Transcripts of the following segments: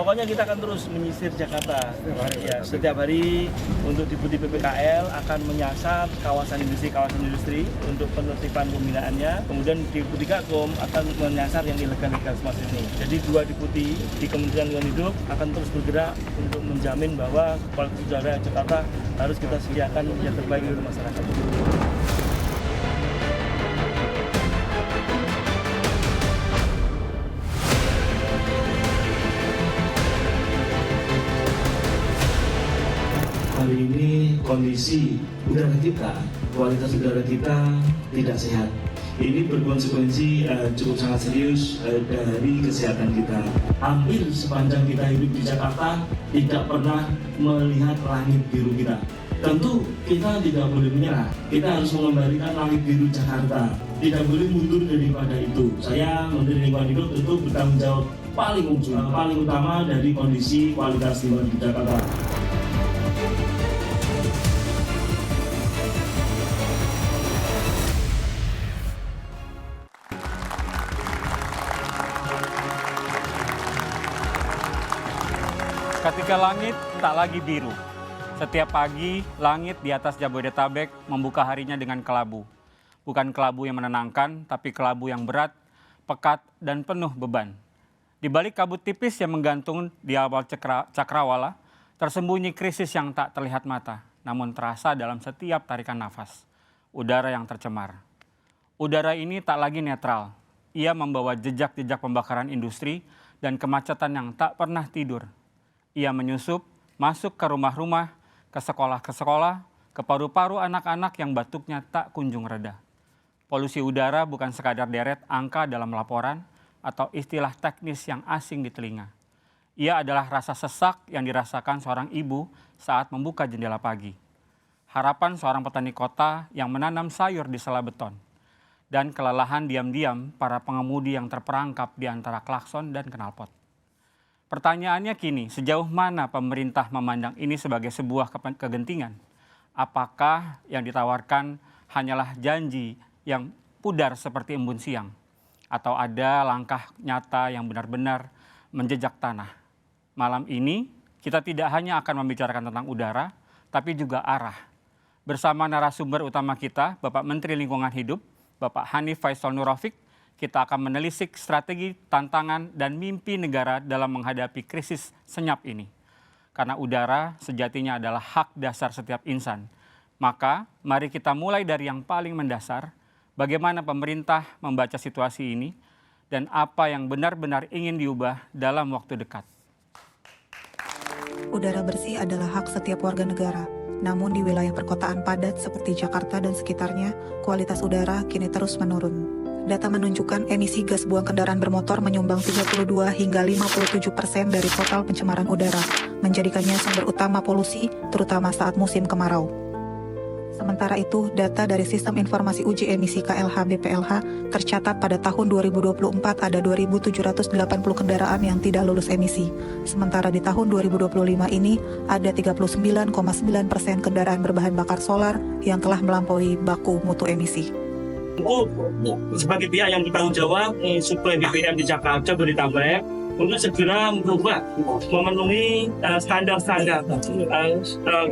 Pokoknya kita akan terus menyisir Jakarta. Setiap hari untuk Deputi PPKL akan menyasar kawasan industri untuk penertiban pembinaannya. Kemudian Deputi Gakum akan menyasar yang ilegal-ilegal semua ini. Jadi 2 deputi di Kementerian Lingkungan Hidup akan terus bergerak untuk menjamin bahwa kualitas udara Jakarta harus kita sediakan yang terbaik untuk masyarakat. Hari ini kondisi udara kita, kualitas udara kita tidak sehat. Ini berkonsekuensi cukup sangat serius dari kesehatan kita. Hampir sepanjang kita hidup di Jakarta tidak pernah melihat langit biru kita. Tentu kita tidak boleh menyerah. Kita harus mengembalikan langit biru Jakarta. Tidak boleh mundur daripada itu. Saya Menteri Lingkungan Hidup tentu bertanggung jawab paling utama dari kondisi kualitas lingkungan di Jakarta. Ketika langit tak lagi biru, setiap pagi langit di atas Jabodetabek membuka harinya dengan kelabu. Bukan kelabu yang menenangkan, tapi kelabu yang berat, pekat, dan penuh beban. Di balik kabut tipis yang menggantung di awal cakrawala, tersembunyi krisis yang tak terlihat mata, namun terasa dalam setiap tarikan nafas. Udara yang tercemar. Udara ini tak lagi netral. Ia membawa jejak-jejak pembakaran industri dan kemacetan yang tak pernah tidur. Ia menyusup, masuk ke rumah-rumah, ke sekolah, ke paru-paru anak-anak yang batuknya tak kunjung reda. Polusi udara bukan sekadar deret angka dalam laporan atau istilah teknis yang asing di telinga. Ia adalah rasa sesak yang dirasakan seorang ibu saat membuka jendela pagi. Harapan seorang petani kota yang menanam sayur di sela beton. Dan kelelahan diam-diam para pengemudi yang terperangkap di antara klakson dan knalpot. Pertanyaannya kini, sejauh mana pemerintah memandang ini sebagai sebuah kegentingan? Apakah yang ditawarkan hanyalah janji yang pudar seperti embun siang? Atau ada langkah nyata yang benar-benar menjejak tanah? Malam ini, kita tidak hanya akan membicarakan tentang udara, tapi juga arah. Bersama narasumber utama kita, Bapak Menteri Lingkungan Hidup, Bapak Hanif Faisal Nurrafiq, kita akan menelisik strategi, tantangan, dan mimpi negara dalam menghadapi krisis senyap ini. Karena udara sejatinya adalah hak dasar setiap insan. Maka, mari kita mulai dari yang paling mendasar, bagaimana pemerintah membaca situasi ini, dan apa yang benar-benar ingin diubah dalam waktu dekat. Udara bersih adalah hak setiap warga negara. Namun di wilayah perkotaan padat seperti Jakarta dan sekitarnya, kualitas udara kini terus menurun. Data menunjukkan emisi gas buang kendaraan bermotor menyumbang 32 hingga 57% dari total pencemaran udara, menjadikannya sumber utama polusi, terutama saat musim kemarau. Sementara itu, data dari Sistem Informasi Uji Emisi KLH BPLH tercatat pada tahun 2024 ada 2.780 kendaraan yang tidak lulus emisi. Sementara di tahun 2025 ini ada 39,9% kendaraan berbahan bakar solar yang telah melampaui baku mutu emisi. Sebagai pihak yang bertanggung jawab suplai BBM di Jakarta Jabodetabek untuk segera berubah memenuhi standar-standar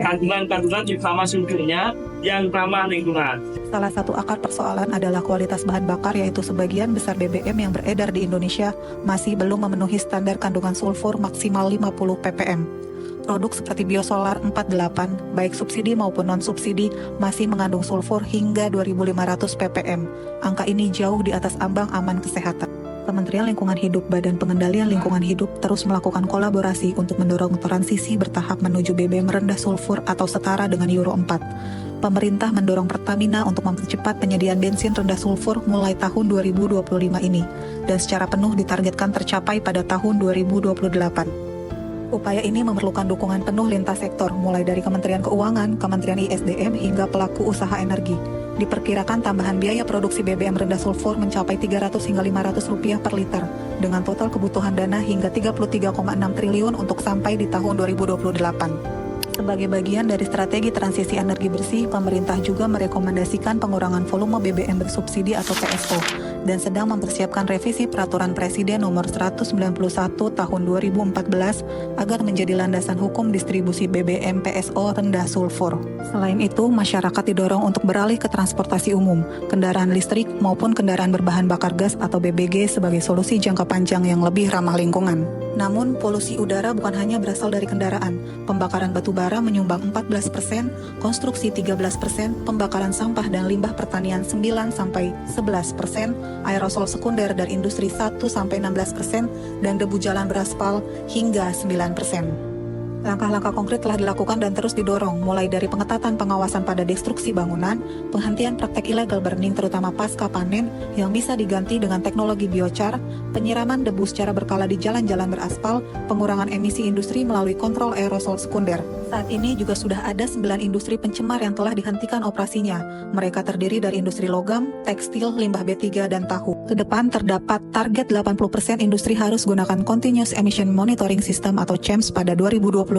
kandungan utama sumbernya yang ramah lingkungan. Salah satu akar persoalan adalah kualitas bahan bakar, yaitu sebagian besar BBM yang beredar di Indonesia masih belum memenuhi standar kandungan sulfur maksimal 50 ppm. Produk seperti biosolar 48, baik subsidi maupun non-subsidi, masih mengandung sulfur hingga 2.500 ppm. Angka ini jauh di atas ambang aman kesehatan. Kementerian Lingkungan Hidup, Badan Pengendalian Lingkungan Hidup terus melakukan kolaborasi untuk mendorong transisi bertahap menuju BBM rendah sulfur atau setara dengan Euro 4. Pemerintah mendorong Pertamina untuk mempercepat penyediaan bensin rendah sulfur mulai tahun 2025 ini, dan secara penuh ditargetkan tercapai pada tahun 2028. Upaya ini memerlukan dukungan penuh lintas sektor, mulai dari Kementerian Keuangan, Kementerian ISDM, hingga pelaku usaha energi. Diperkirakan tambahan biaya produksi BBM rendah sulfur mencapai 300 hingga 500 rupiah per liter, dengan total kebutuhan dana hingga 33,6 triliun untuk sampai di tahun 2028. Sebagai bagian dari strategi transisi energi bersih, pemerintah juga merekomendasikan pengurangan volume BBM bersubsidi atau PSO dan sedang mempersiapkan revisi Peraturan Presiden Nomor 191 Tahun 2014 agar menjadi landasan hukum distribusi BBM PSO rendah sulfur. Selain itu, masyarakat didorong untuk beralih ke transportasi umum, kendaraan listrik maupun kendaraan berbahan bakar gas atau BBG sebagai solusi jangka panjang yang lebih ramah lingkungan. Namun, polusi udara bukan hanya berasal dari kendaraan. Pembakaran batu bara menyumbang 14%, konstruksi 13%, pembakaran sampah dan limbah pertanian 9-11%, aerosol sekunder dari industri 1-16%, dan debu jalan beraspal hingga 9%. Langkah-langkah konkret telah dilakukan dan terus didorong, mulai dari pengetatan pengawasan pada destruksi bangunan, penghentian praktek illegal burning terutama pasca panen yang bisa diganti dengan teknologi biochar, penyiraman debu secara berkala di jalan-jalan beraspal, pengurangan emisi industri melalui kontrol aerosol sekunder. Saat ini juga sudah ada 9 industri pencemar yang telah dihentikan operasinya. Mereka terdiri dari industri logam, tekstil, limbah B3, dan tahu. Kedepan terdapat target 80% industri harus gunakan Continuous Emission Monitoring System atau CEMS pada 2025. 21%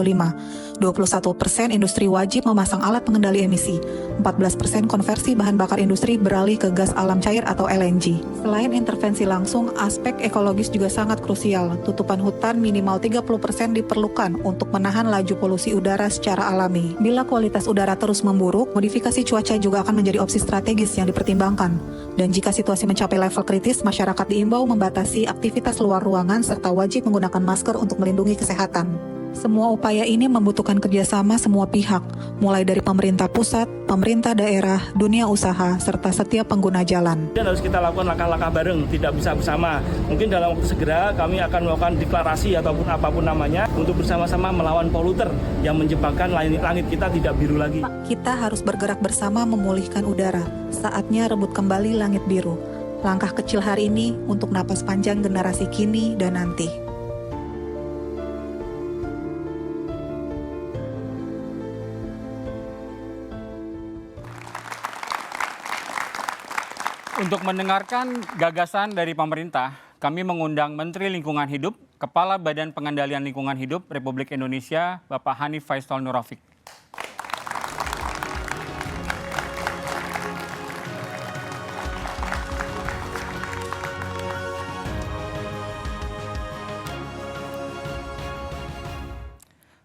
industri wajib memasang alat pengendali emisi. 14% konversi bahan bakar industri beralih ke gas alam cair atau LNG. Selain intervensi langsung, aspek ekologis juga sangat krusial. Tutupan hutan minimal 30% diperlukan untuk menahan laju polusi udara secara alami. Bila kualitas udara terus memburuk, modifikasi cuaca juga akan menjadi opsi strategis yang dipertimbangkan. Dan jika situasi mencapai level kritis, masyarakat diimbau membatasi aktivitas luar ruangan serta wajib menggunakan masker untuk melindungi kesehatan. Semua upaya ini membutuhkan kerjasama semua pihak, mulai dari pemerintah pusat, pemerintah daerah, dunia usaha, serta setiap pengguna jalan. Dan harus kita lakukan langkah-langkah bareng, tidak bisa bersama. Mungkin dalam waktu segera kami akan melakukan deklarasi ataupun apapun namanya untuk bersama-sama melawan poluter yang menyebabkan langit kita tidak biru lagi. Kita harus bergerak bersama memulihkan udara. Saatnya rebut kembali langit biru. Langkah kecil hari ini untuk napas panjang generasi kini dan nanti. Untuk mendengarkan gagasan dari pemerintah, kami mengundang Menteri Lingkungan Hidup, Kepala Badan Pengendalian Lingkungan Hidup Republik Indonesia, Bapak Hanif Faisal Nurrafiq.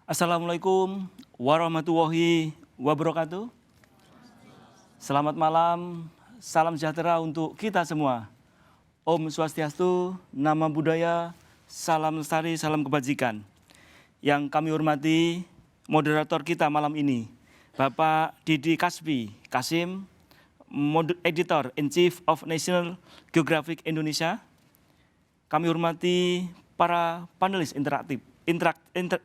Assalamualaikum warahmatullahi wabarakatuh. Selamat malam. Salam sejahtera untuk kita semua. Om Swastiastu, Nama Budaya, Salam Lestari, Salam Kebajikan. Yang kami hormati moderator kita malam ini, Bapak Didi Kasbi Kasim, Editor in Chief of National Geographic Indonesia. Kami hormati para panelis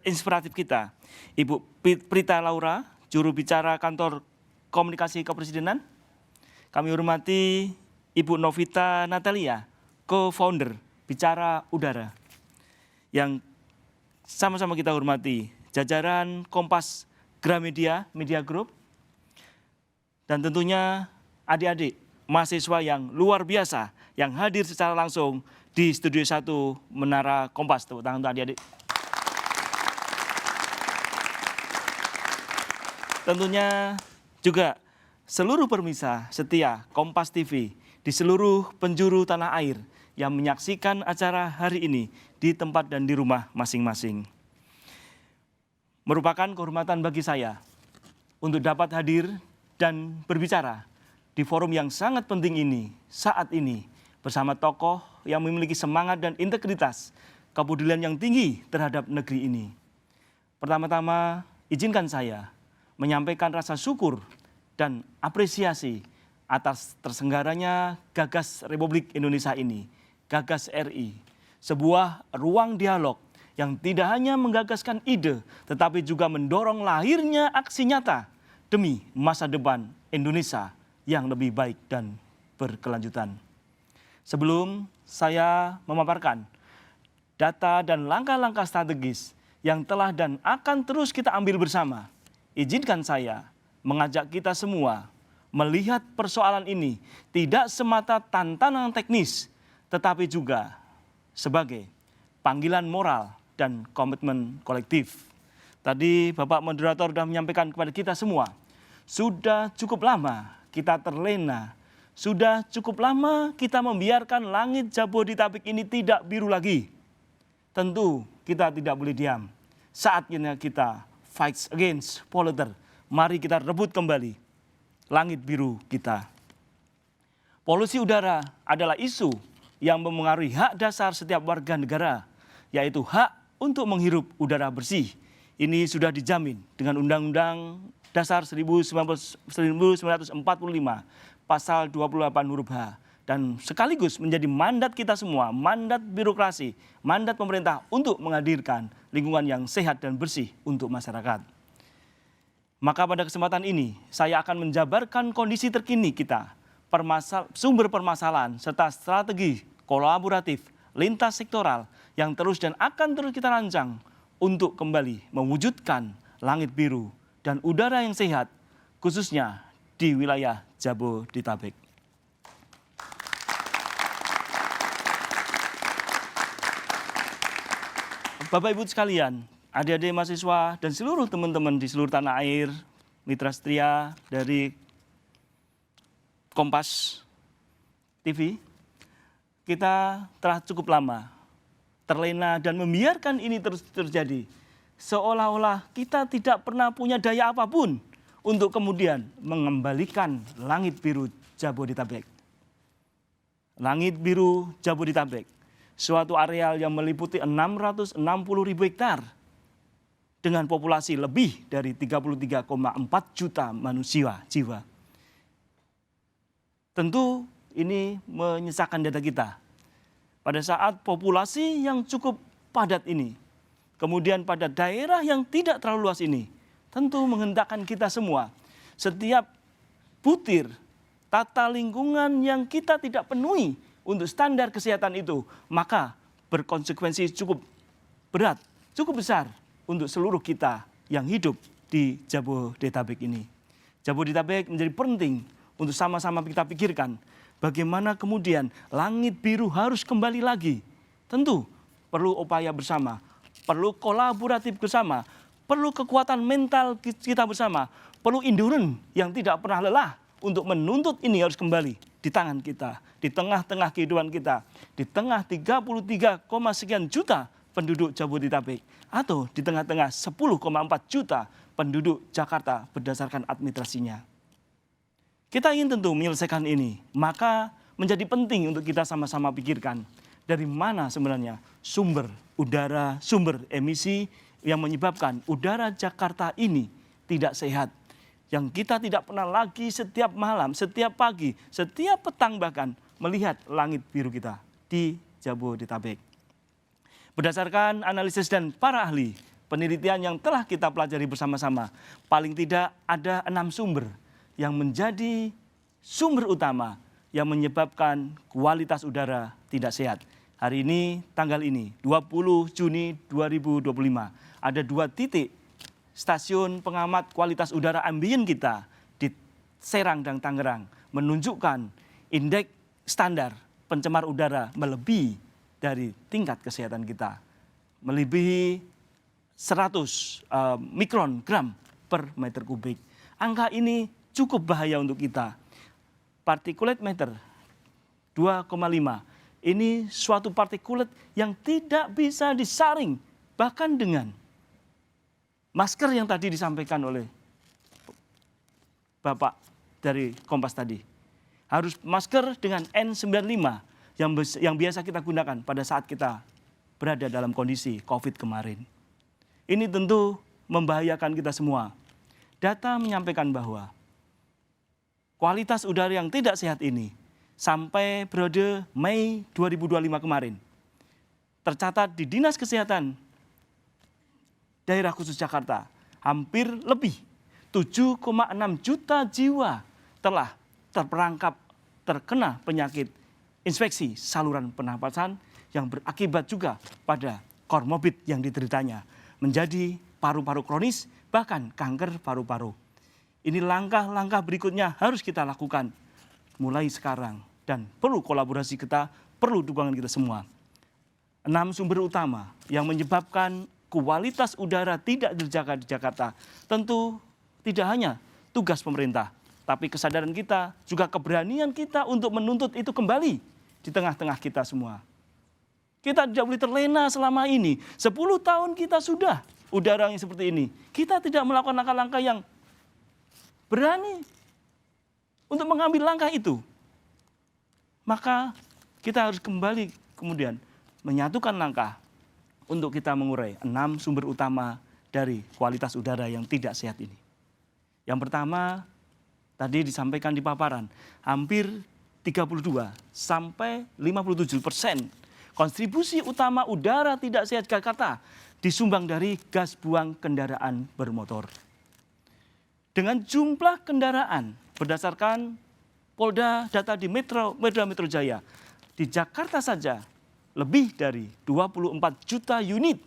inspiratif kita, Ibu Prita Laura, juru bicara Kantor Komunikasi Kepresidenan. Kami hormati Ibu Novita Natalia, co-founder Bicara Udara. Yang sama-sama kita hormati jajaran Kompas Gramedia Media Group. Dan tentunya adik-adik mahasiswa yang luar biasa yang hadir secara langsung di Studio 1 Menara Kompas. Tepuk tangan untuk adik-adik. Tentunya juga seluruh pemirsa setia Kompas TV di seluruh penjuru tanah air yang menyaksikan acara hari ini di tempat dan di rumah masing-masing. Merupakan kehormatan bagi saya untuk dapat hadir dan berbicara di forum yang sangat penting ini, saat ini, bersama tokoh yang memiliki semangat dan integritas, kepedulian yang tinggi terhadap negeri ini. Pertama-tama, izinkan saya menyampaikan rasa syukur dan apresiasi atas terselenggaranya Gagas Republik Indonesia ini, Gagas RI, sebuah ruang dialog yang tidak hanya menggagaskan ide, tetapi juga mendorong lahirnya aksi nyata demi masa depan Indonesia yang lebih baik dan berkelanjutan. Sebelum saya memaparkan data dan langkah-langkah strategis yang telah dan akan terus kita ambil bersama, izinkan saya mengajak kita semua melihat persoalan ini tidak semata tantangan teknis, tetapi juga sebagai panggilan moral dan komitmen kolektif. Tadi Bapak Moderator sudah menyampaikan kepada kita semua, sudah cukup lama kita terlena, sudah cukup lama kita membiarkan langit Jabodetabek ini tidak biru lagi. Tentu kita tidak boleh diam. Saatnya kita fight against polluter. Mari kita rebut kembali langit biru kita. Polusi udara adalah isu yang mempengaruhi hak dasar setiap warga negara, yaitu hak untuk menghirup udara bersih. Ini sudah dijamin dengan Undang-Undang Dasar 1945, Pasal 28 huruf H. Dan sekaligus menjadi mandat kita semua, mandat birokrasi, mandat pemerintah untuk menghadirkan lingkungan yang sehat dan bersih untuk masyarakat. Maka pada kesempatan ini, saya akan menjabarkan kondisi terkini kita, sumber permasalahan, serta strategi kolaboratif lintas sektoral yang terus dan akan terus kita rancang untuk kembali mewujudkan langit biru dan udara yang sehat, khususnya di wilayah Jabodetabek. Bapak Ibu sekalian, adik-adik mahasiswa dan seluruh teman-teman di seluruh tanah air, mitra setia dari Kompas TV, kita telah cukup lama terlena dan membiarkan ini terus terjadi. Seolah-olah kita tidak pernah punya daya apapun untuk kemudian mengembalikan langit biru Jabodetabek. Langit biru Jabodetabek, suatu areal yang meliputi 660.000 hektar dengan populasi lebih dari 33,4 juta manusia jiwa. Tentu ini menyisakan data kita. Pada saat populasi yang cukup padat ini, kemudian pada daerah yang tidak terlalu luas ini, tentu menghendakkan kita semua, setiap butir tata lingkungan yang kita tidak penuhi untuk standar kesehatan itu, maka berkonsekuensi cukup berat, cukup besar untuk seluruh kita yang hidup di Jabodetabek ini. Jabodetabek menjadi penting untuk sama-sama kita pikirkan bagaimana kemudian langit biru harus kembali lagi. Tentu perlu upaya bersama, perlu kolaboratif bersama, perlu kekuatan mental kita bersama, perlu endurance yang tidak pernah lelah untuk menuntut ini harus kembali di tangan kita, di tengah-tengah kehidupan kita, di tengah 33, sekian juta penduduk Jabodetabek, atau di tengah-tengah 10,4 juta penduduk Jakarta berdasarkan administrasinya. Kita ingin tentu menyelesaikan ini, maka menjadi penting untuk kita sama-sama pikirkan dari mana sebenarnya sumber udara, sumber emisi yang menyebabkan udara Jakarta ini tidak sehat. Yang kita tidak pernah lagi setiap malam, setiap pagi, setiap petang bahkan melihat langit biru kita di Jabodetabek. Berdasarkan analisis dan para ahli, penelitian yang telah kita pelajari bersama-sama, paling tidak ada 6 sumber yang menjadi sumber utama yang menyebabkan kualitas udara tidak sehat. Hari ini, tanggal ini, 20 Juni 2025, ada 2 titik stasiun pengamat kualitas udara ambien kita di Serang dan Tangerang menunjukkan indeks standar pencemar udara melebihi dari tingkat kesehatan kita. Melebihi 100 mikrogram per meter kubik. Angka ini cukup bahaya untuk kita. Particulate matter 2,5. Ini suatu partikulat yang tidak bisa disaring bahkan dengan masker yang tadi disampaikan oleh Bapak dari Kompas tadi. Harus masker dengan N95 yang biasa kita gunakan pada saat kita berada dalam kondisi COVID kemarin. Ini tentu membahayakan kita semua. Data menyampaikan bahwa kualitas udara yang tidak sehat ini sampai periode Mei 2025 kemarin tercatat di Dinas Kesehatan Daerah Khusus Jakarta hampir lebih 7,6 juta jiwa telah terperangkap terkena penyakit infeksi saluran pernapasan yang berakibat juga pada komorbid yang dideritanya menjadi paru-paru kronis bahkan kanker paru-paru. Ini langkah-langkah berikutnya harus kita lakukan mulai sekarang dan perlu kolaborasi kita, perlu dukungan kita semua. 6 sumber utama yang menyebabkan kualitas udara tidak terjaga di Jakarta, tentu tidak hanya tugas pemerintah, tapi kesadaran kita, juga keberanian kita untuk menuntut itu kembali di tengah-tengah kita semua. Kita tidak boleh terlena selama ini. 10 tahun kita sudah udara yang seperti ini. Kita tidak melakukan langkah-langkah yang berani untuk mengambil langkah itu. Maka kita harus kembali kemudian menyatukan langkah untuk kita mengurai 6 sumber utama dari kualitas udara yang tidak sehat ini. Yang pertama, tadi disampaikan di paparan, hampir 32 sampai 57% kontribusi utama udara tidak sehat Jakarta disumbang dari gas buang kendaraan bermotor. Dengan jumlah kendaraan berdasarkan Polda data di Metro Jaya, di Jakarta saja lebih dari 24 juta unit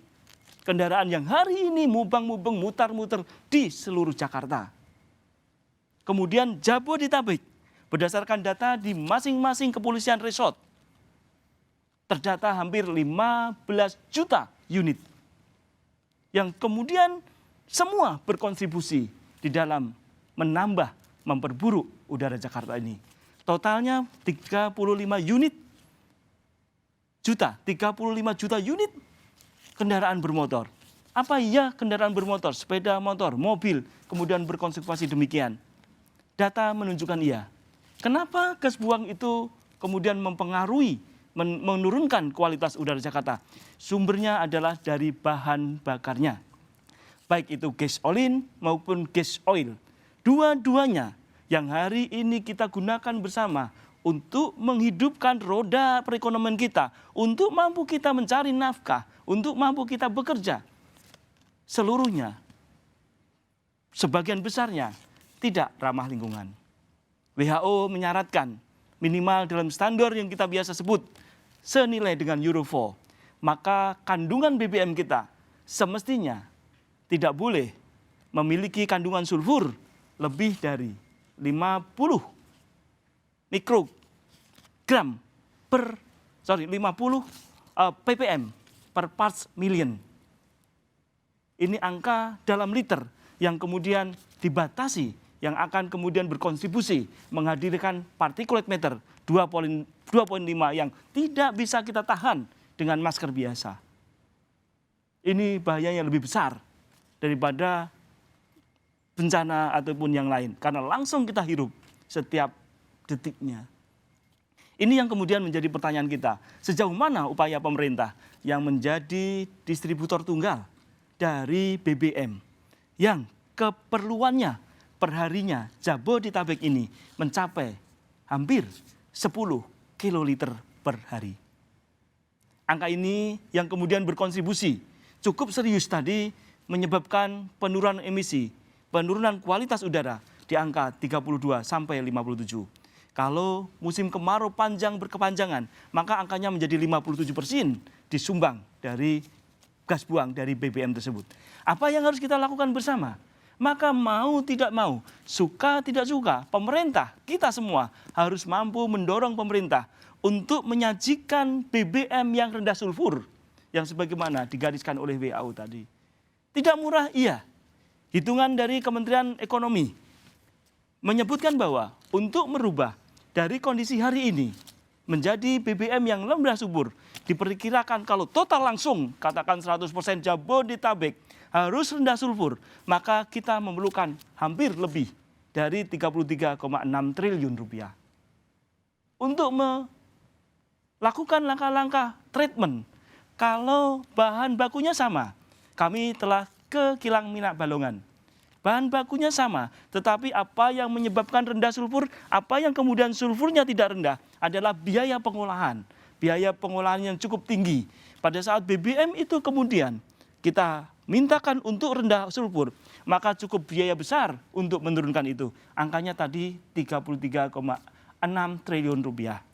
kendaraan yang hari ini mubang-mubeng mutar-muter di seluruh Jakarta. Kemudian Jabodetabek, berdasarkan data di masing-masing kepolisian resort, terdata hampir 15 juta unit. Yang kemudian semua berkontribusi di dalam menambah, memperburuk udara Jakarta ini. Totalnya 35 juta unit kendaraan bermotor. Apa iya kendaraan bermotor, sepeda motor, mobil, kemudian berkonservasi demikian? Data menunjukkan iya. Kenapa gas buang itu kemudian mempengaruhi, menurunkan kualitas udara Jakarta? Sumbernya adalah dari bahan bakarnya. Baik itu gasolin maupun gas oil. Dua-duanya yang hari ini kita gunakan bersama untuk menghidupkan roda perekonomian kita, untuk mampu kita mencari nafkah, untuk mampu kita bekerja. Seluruhnya, sebagian besarnya tidak ramah lingkungan. WHO menyaratkan minimal dalam standar yang kita biasa sebut senilai dengan Euro 4. Maka kandungan BBM kita semestinya tidak boleh memiliki kandungan sulfur lebih dari 50 mikrogram 50 ppm per parts million. Ini angka dalam liter yang kemudian dibatasi, yang akan kemudian berkontribusi menghadirkan particulate matter 2,5 yang tidak bisa kita tahan dengan masker biasa. Ini bahayanya lebih besar daripada bencana ataupun yang lain, karena langsung kita hirup setiap detiknya. Ini yang kemudian menjadi pertanyaan kita, sejauh mana upaya pemerintah yang menjadi distributor tunggal dari BBM yang keperluannya perharinya Jabodetabek ini mencapai hampir 10 kiloliter per hari. Angka ini yang kemudian berkontribusi cukup serius tadi menyebabkan penurunan emisi, penurunan kualitas udara di angka 32 sampai 57. Kalau musim kemarau panjang berkepanjangan, maka angkanya menjadi 57% disumbang dari gas buang dari BBM tersebut. Apa yang harus kita lakukan bersama? Maka mau tidak mau, suka tidak suka, pemerintah, kita semua harus mampu mendorong pemerintah untuk menyajikan BBM yang rendah sulfur, yang sebagaimana digariskan oleh WHO tadi. Tidak murah, iya. Hitungan dari Kementerian Ekonomi menyebutkan bahwa untuk merubah dari kondisi hari ini menjadi BBM yang rendah sulfur, diperkirakan kalau total langsung, katakan 100% Jabodetabek harus rendah sulfur, maka kita memerlukan hampir lebih dari 33,6 triliun rupiah. Untuk melakukan langkah-langkah treatment, kalau bahan bakunya sama, kami telah ke kilang minyak Balongan. Bahan bakunya sama, tetapi apa yang menyebabkan rendah sulfur, apa yang kemudian sulfurnya tidak rendah adalah biaya pengolahan. Biaya pengolahan yang cukup tinggi. Pada saat BBM itu kemudian kita mintakan untuk rendah sulfur, maka cukup biaya besar untuk menurunkan itu. Angkanya tadi 33,6 triliun rupiah.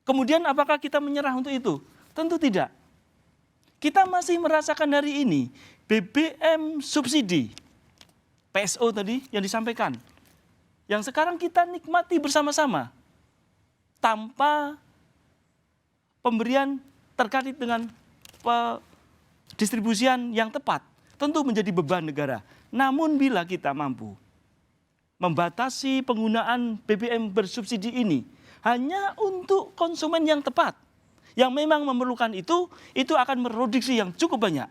Kemudian apakah kita menyerah untuk itu? Tentu tidak. Kita masih merasakan hari ini BBM subsidi, PSO tadi yang disampaikan, yang sekarang kita nikmati bersama-sama tanpa pemberian terkait dengan pendistribusian yang tepat tentu menjadi beban negara. Namun bila kita mampu membatasi penggunaan BBM bersubsidi ini hanya untuk konsumen yang tepat, yang memang memerlukan itu akan mereduksi yang cukup banyak.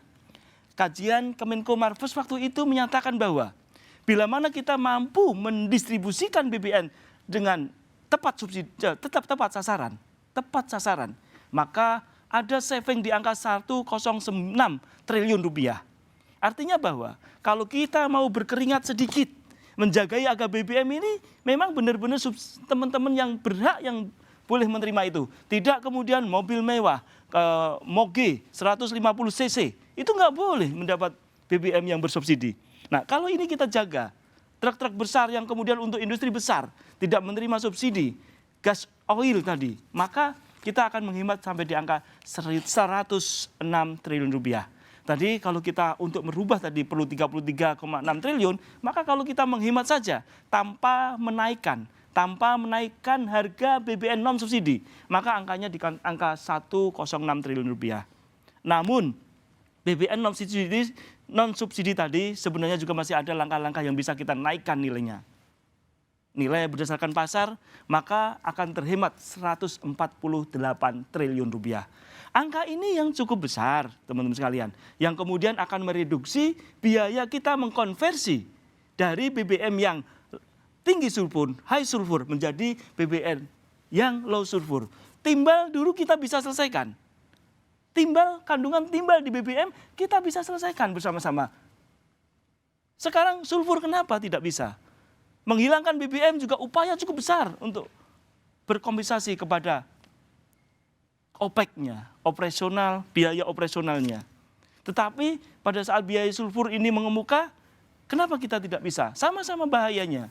Kajian Kemenko Marves waktu itu menyatakan bahwa bila mana kita mampu mendistribusikan BBM dengan tepat subsidi, tepat sasaran, maka ada saving di angka 106 triliun rupiah. Artinya bahwa kalau kita mau berkeringat sedikit menjagai harga BBM ini, memang benar-benar teman-teman yang berhak yang boleh menerima itu. Tidak kemudian mobil mewah, moge 150 cc, itu nggak boleh mendapat BBM yang bersubsidi. Nah, kalau ini kita jaga, truk-truk besar yang kemudian untuk industri besar tidak menerima subsidi gas oil tadi, maka kita akan menghemat sampai di angka 106 triliun rupiah. Tadi kalau kita untuk merubah tadi perlu 33,6 triliun, maka kalau kita menghemat saja tanpa menaikkan harga BBM non subsidi, maka angkanya di angka 106 triliun rupiah. Namun BBM non subsidi tadi sebenarnya juga masih ada langkah-langkah yang bisa kita naikkan nilainya. Nilai berdasarkan pasar maka akan terhemat 148 triliun rupiah. Angka ini yang cukup besar teman-teman sekalian, yang kemudian akan mereduksi biaya kita mengkonversi dari BBM yang tinggi sulfur, high sulfur menjadi BBM yang low sulfur. Timbal dulu kita bisa selesaikan. Kandungan timbal di BBM kita bisa selesaikan bersama-sama. Sekarang sulfur kenapa tidak bisa? Menghilangkan BBM juga upaya cukup besar untuk berkompensasi kepada OPEC-nya, biaya operasionalnya. Tetapi pada saat biaya sulfur ini mengemuka, kenapa kita tidak bisa? Sama-sama bahayanya.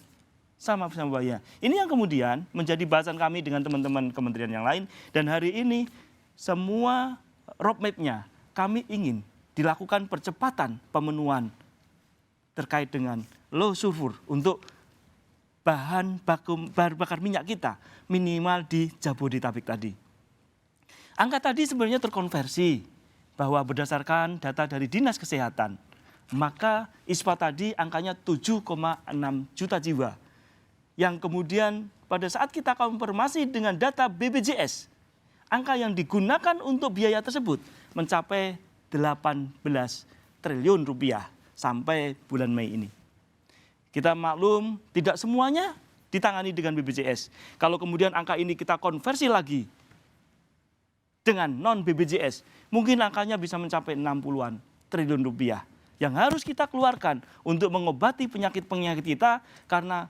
Sama-sama bahaya. Ini yang kemudian menjadi bahasan kami dengan teman-teman kementerian yang lain. Dan hari ini semua roadmap-nya kami ingin dilakukan percepatan pemenuhan terkait dengan low sulfur untuk bahan bakar minyak kita minimal di Jabodetabek tadi. Angka tadi sebenarnya terkonversi bahwa berdasarkan data dari Dinas Kesehatan, maka ISPA tadi angkanya 7,6 juta jiwa. Yang kemudian pada saat kita konfirmasi dengan data BPJS, angka yang digunakan untuk biaya tersebut mencapai 18 triliun rupiah sampai bulan Mei ini. Kita maklum tidak semuanya ditangani dengan BPJS. Kalau kemudian angka ini kita konversi lagi dengan non-BPJS, mungkin angkanya bisa mencapai 60-an triliun rupiah yang harus kita keluarkan untuk mengobati penyakit-penyakit kita karena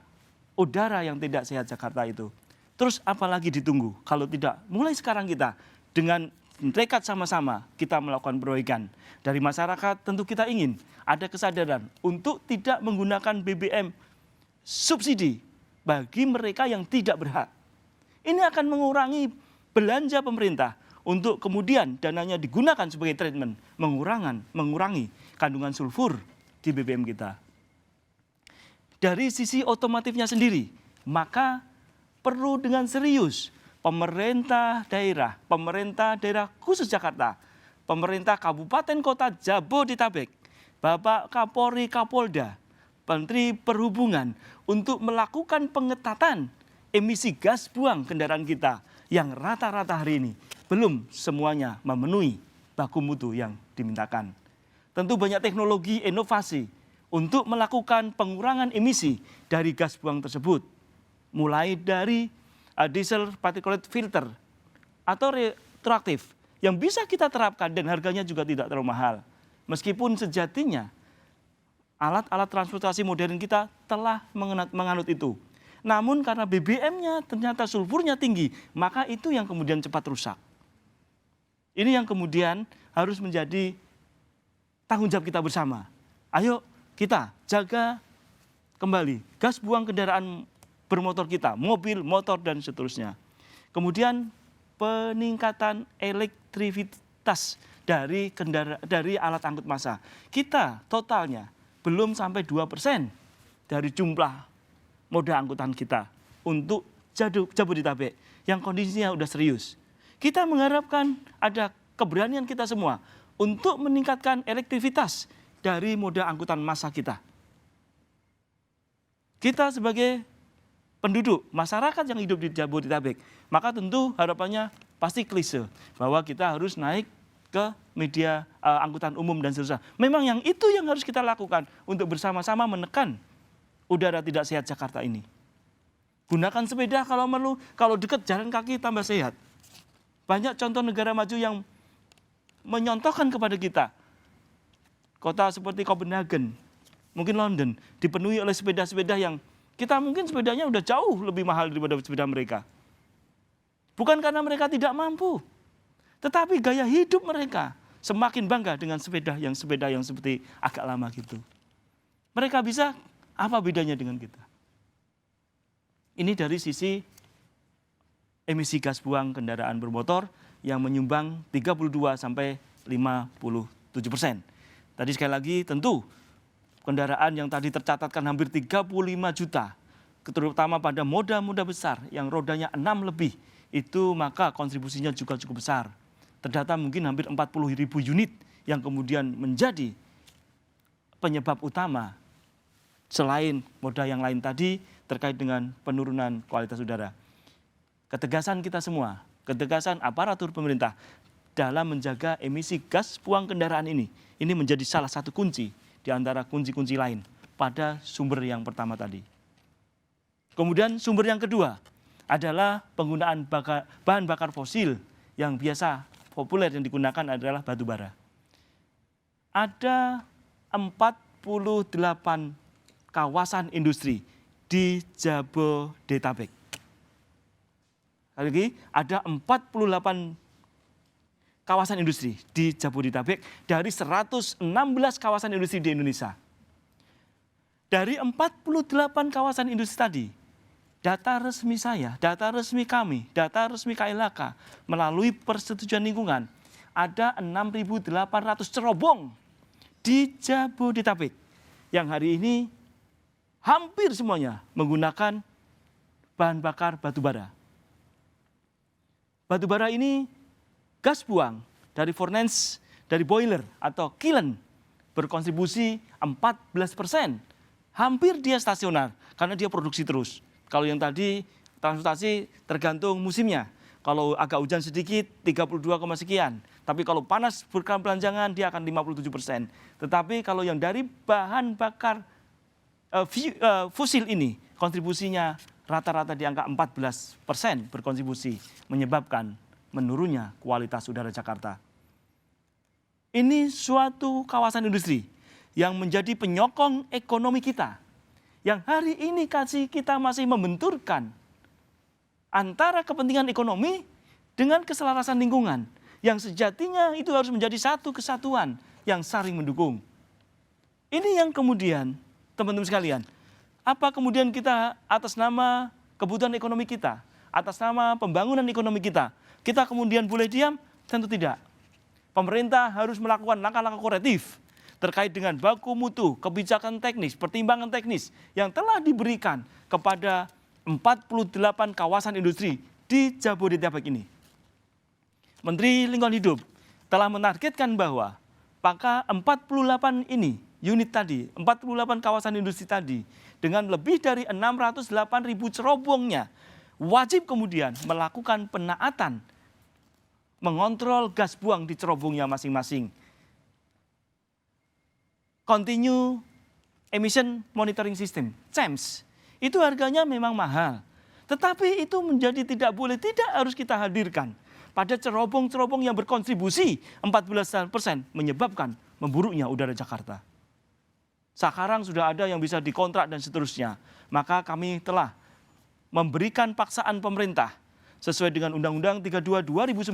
udara yang tidak sehat Jakarta itu. Terus apalagi ditunggu kalau tidak mulai sekarang kita dengan tekad sama-sama kita melakukan perbaikan. Dari masyarakat tentu kita ingin ada kesadaran untuk tidak menggunakan BBM subsidi bagi mereka yang tidak berhak. Ini akan mengurangi belanja pemerintah untuk kemudian dananya digunakan sebagai treatment, mengurangi kandungan sulfur di BBM kita. Dari sisi otomotifnya sendiri, maka perlu dengan serius pemerintah daerah khusus Jakarta, pemerintah kabupaten kota Jabodetabek, Bapak Kapolri Kapolda, Menteri Perhubungan untuk melakukan pengetatan emisi gas buang kendaraan kita yang rata-rata hari ini belum semuanya memenuhi baku mutu yang dimintakan. Tentu banyak teknologi inovasi untuk melakukan pengurangan emisi dari gas buang tersebut. Mulai dari diesel particulate filter atau retroaktif yang bisa kita terapkan dan harganya juga tidak terlalu mahal. Meskipun sejatinya alat-alat transportasi modern kita telah menganut itu. Namun karena BBM-nya ternyata sulfurnya tinggi, maka itu yang kemudian cepat rusak. Ini yang kemudian harus menjadi tanggung jawab kita bersama. Ayo kita jaga kembali gas buang kendaraan bermotor kita, mobil, motor, dan seterusnya. Kemudian peningkatan elektrivitas dari alat angkut massa. Kita totalnya belum sampai 2% dari jumlah moda angkutan kita untuk Jabodetabek yang kondisinya sudah serius. Kita mengharapkan ada keberanian kita semua untuk meningkatkan elektrivitas dari moda angkutan massa kita. Kita sebagai penduduk, masyarakat yang hidup di Jabodetabek, maka tentu harapannya pasti klise bahwa kita harus naik ke media angkutan umum dan seterusnya. Memang yang itu yang harus kita lakukan untuk bersama-sama menekan udara tidak sehat Jakarta ini. Gunakan sepeda kalau perlu, kalau dekat jalan kaki tambah sehat. Banyak contoh negara maju yang menyontohkan kepada kita. Kota seperti Copenhagen, mungkin London, dipenuhi oleh sepeda-sepeda yang kita mungkin sepedanya udah jauh lebih mahal daripada sepeda mereka. Bukan karena mereka tidak mampu, tetapi gaya hidup mereka semakin bangga dengan sepeda yang seperti agak lama gitu. Mereka bisa, apa bedanya dengan kita? Ini dari sisi emisi gas buang kendaraan bermotor yang menyumbang 32 sampai 57%. Tadi sekali lagi tentu kendaraan yang tadi tercatatkan hampir 35 juta, terutama pada moda-moda besar yang rodanya 6 lebih, itu maka kontribusinya juga cukup besar. Terdata mungkin hampir 40.000 unit yang kemudian menjadi penyebab utama selain moda yang lain tadi terkait dengan penurunan kualitas udara. Ketegasan kita semua, ketegasan aparatur pemerintah dalam menjaga emisi gas buang kendaraan ini menjadi salah satu kunci di antara kunci-kunci lain pada sumber yang pertama tadi. Kemudian sumber yang kedua adalah penggunaan bahan bakar fosil yang biasa populer yang digunakan adalah batu bara. Ada 48 kawasan industri di Jabodetabek. Lagi ada 48 kawasan industri di Jabodetabek dari 116 kawasan industri di Indonesia. Dari 48 kawasan industri tadi, data resmi saya, data resmi kami, data resmi KLHK melalui persetujuan lingkungan ada 6.800 cerobong di Jabodetabek yang hari ini hampir semuanya menggunakan bahan bakar batu bara. Batu bara ini gas buang dari furnace, dari boiler atau kiln berkontribusi 14%. Hampir dia stasioner karena dia produksi terus. Kalau yang tadi transportasi tergantung musimnya. Kalau agak hujan sedikit 32, sekian. Tapi kalau panas berkelanjangan dia akan 57%. Tetapi kalau yang dari bahan bakar fosil ini kontribusinya rata-rata di angka 14% berkontribusi menyebabkan menurunnya kualitas udara Jakarta. Ini suatu kawasan industri yang menjadi penyokong ekonomi kita. Yang hari ini kita masih membenturkan antara kepentingan ekonomi dengan keselarasan lingkungan. Yang sejatinya itu harus menjadi satu kesatuan yang saling mendukung. Ini yang kemudian teman-teman sekalian, apa kemudian kita atas nama kebutuhan ekonomi kita, atas nama pembangunan ekonomi kita kemudian boleh diam? Tentu tidak. Pemerintah harus melakukan langkah-langkah korektif terkait dengan baku mutu, kebijakan teknis, pertimbangan teknis yang telah diberikan kepada 48 kawasan industri di Jabodetabek ini. Menteri Lingkungan Hidup telah menargetkan bahwa maka 48 ini unit tadi, 48 kawasan industri tadi dengan lebih dari 608.000 cerobongnya wajib kemudian melakukan penaatan, mengontrol gas buang di cerobongnya masing-masing. Continue Emission Monitoring System, CEMS, itu harganya memang mahal. Tetapi itu menjadi tidak harus kita hadirkan pada cerobong-cerobong yang berkontribusi 14% menyebabkan memburuknya udara Jakarta. Sekarang sudah ada yang bisa dikontrak dan seterusnya. Maka kami telah memberikan paksaan pemerintah sesuai dengan Undang-Undang 32 2009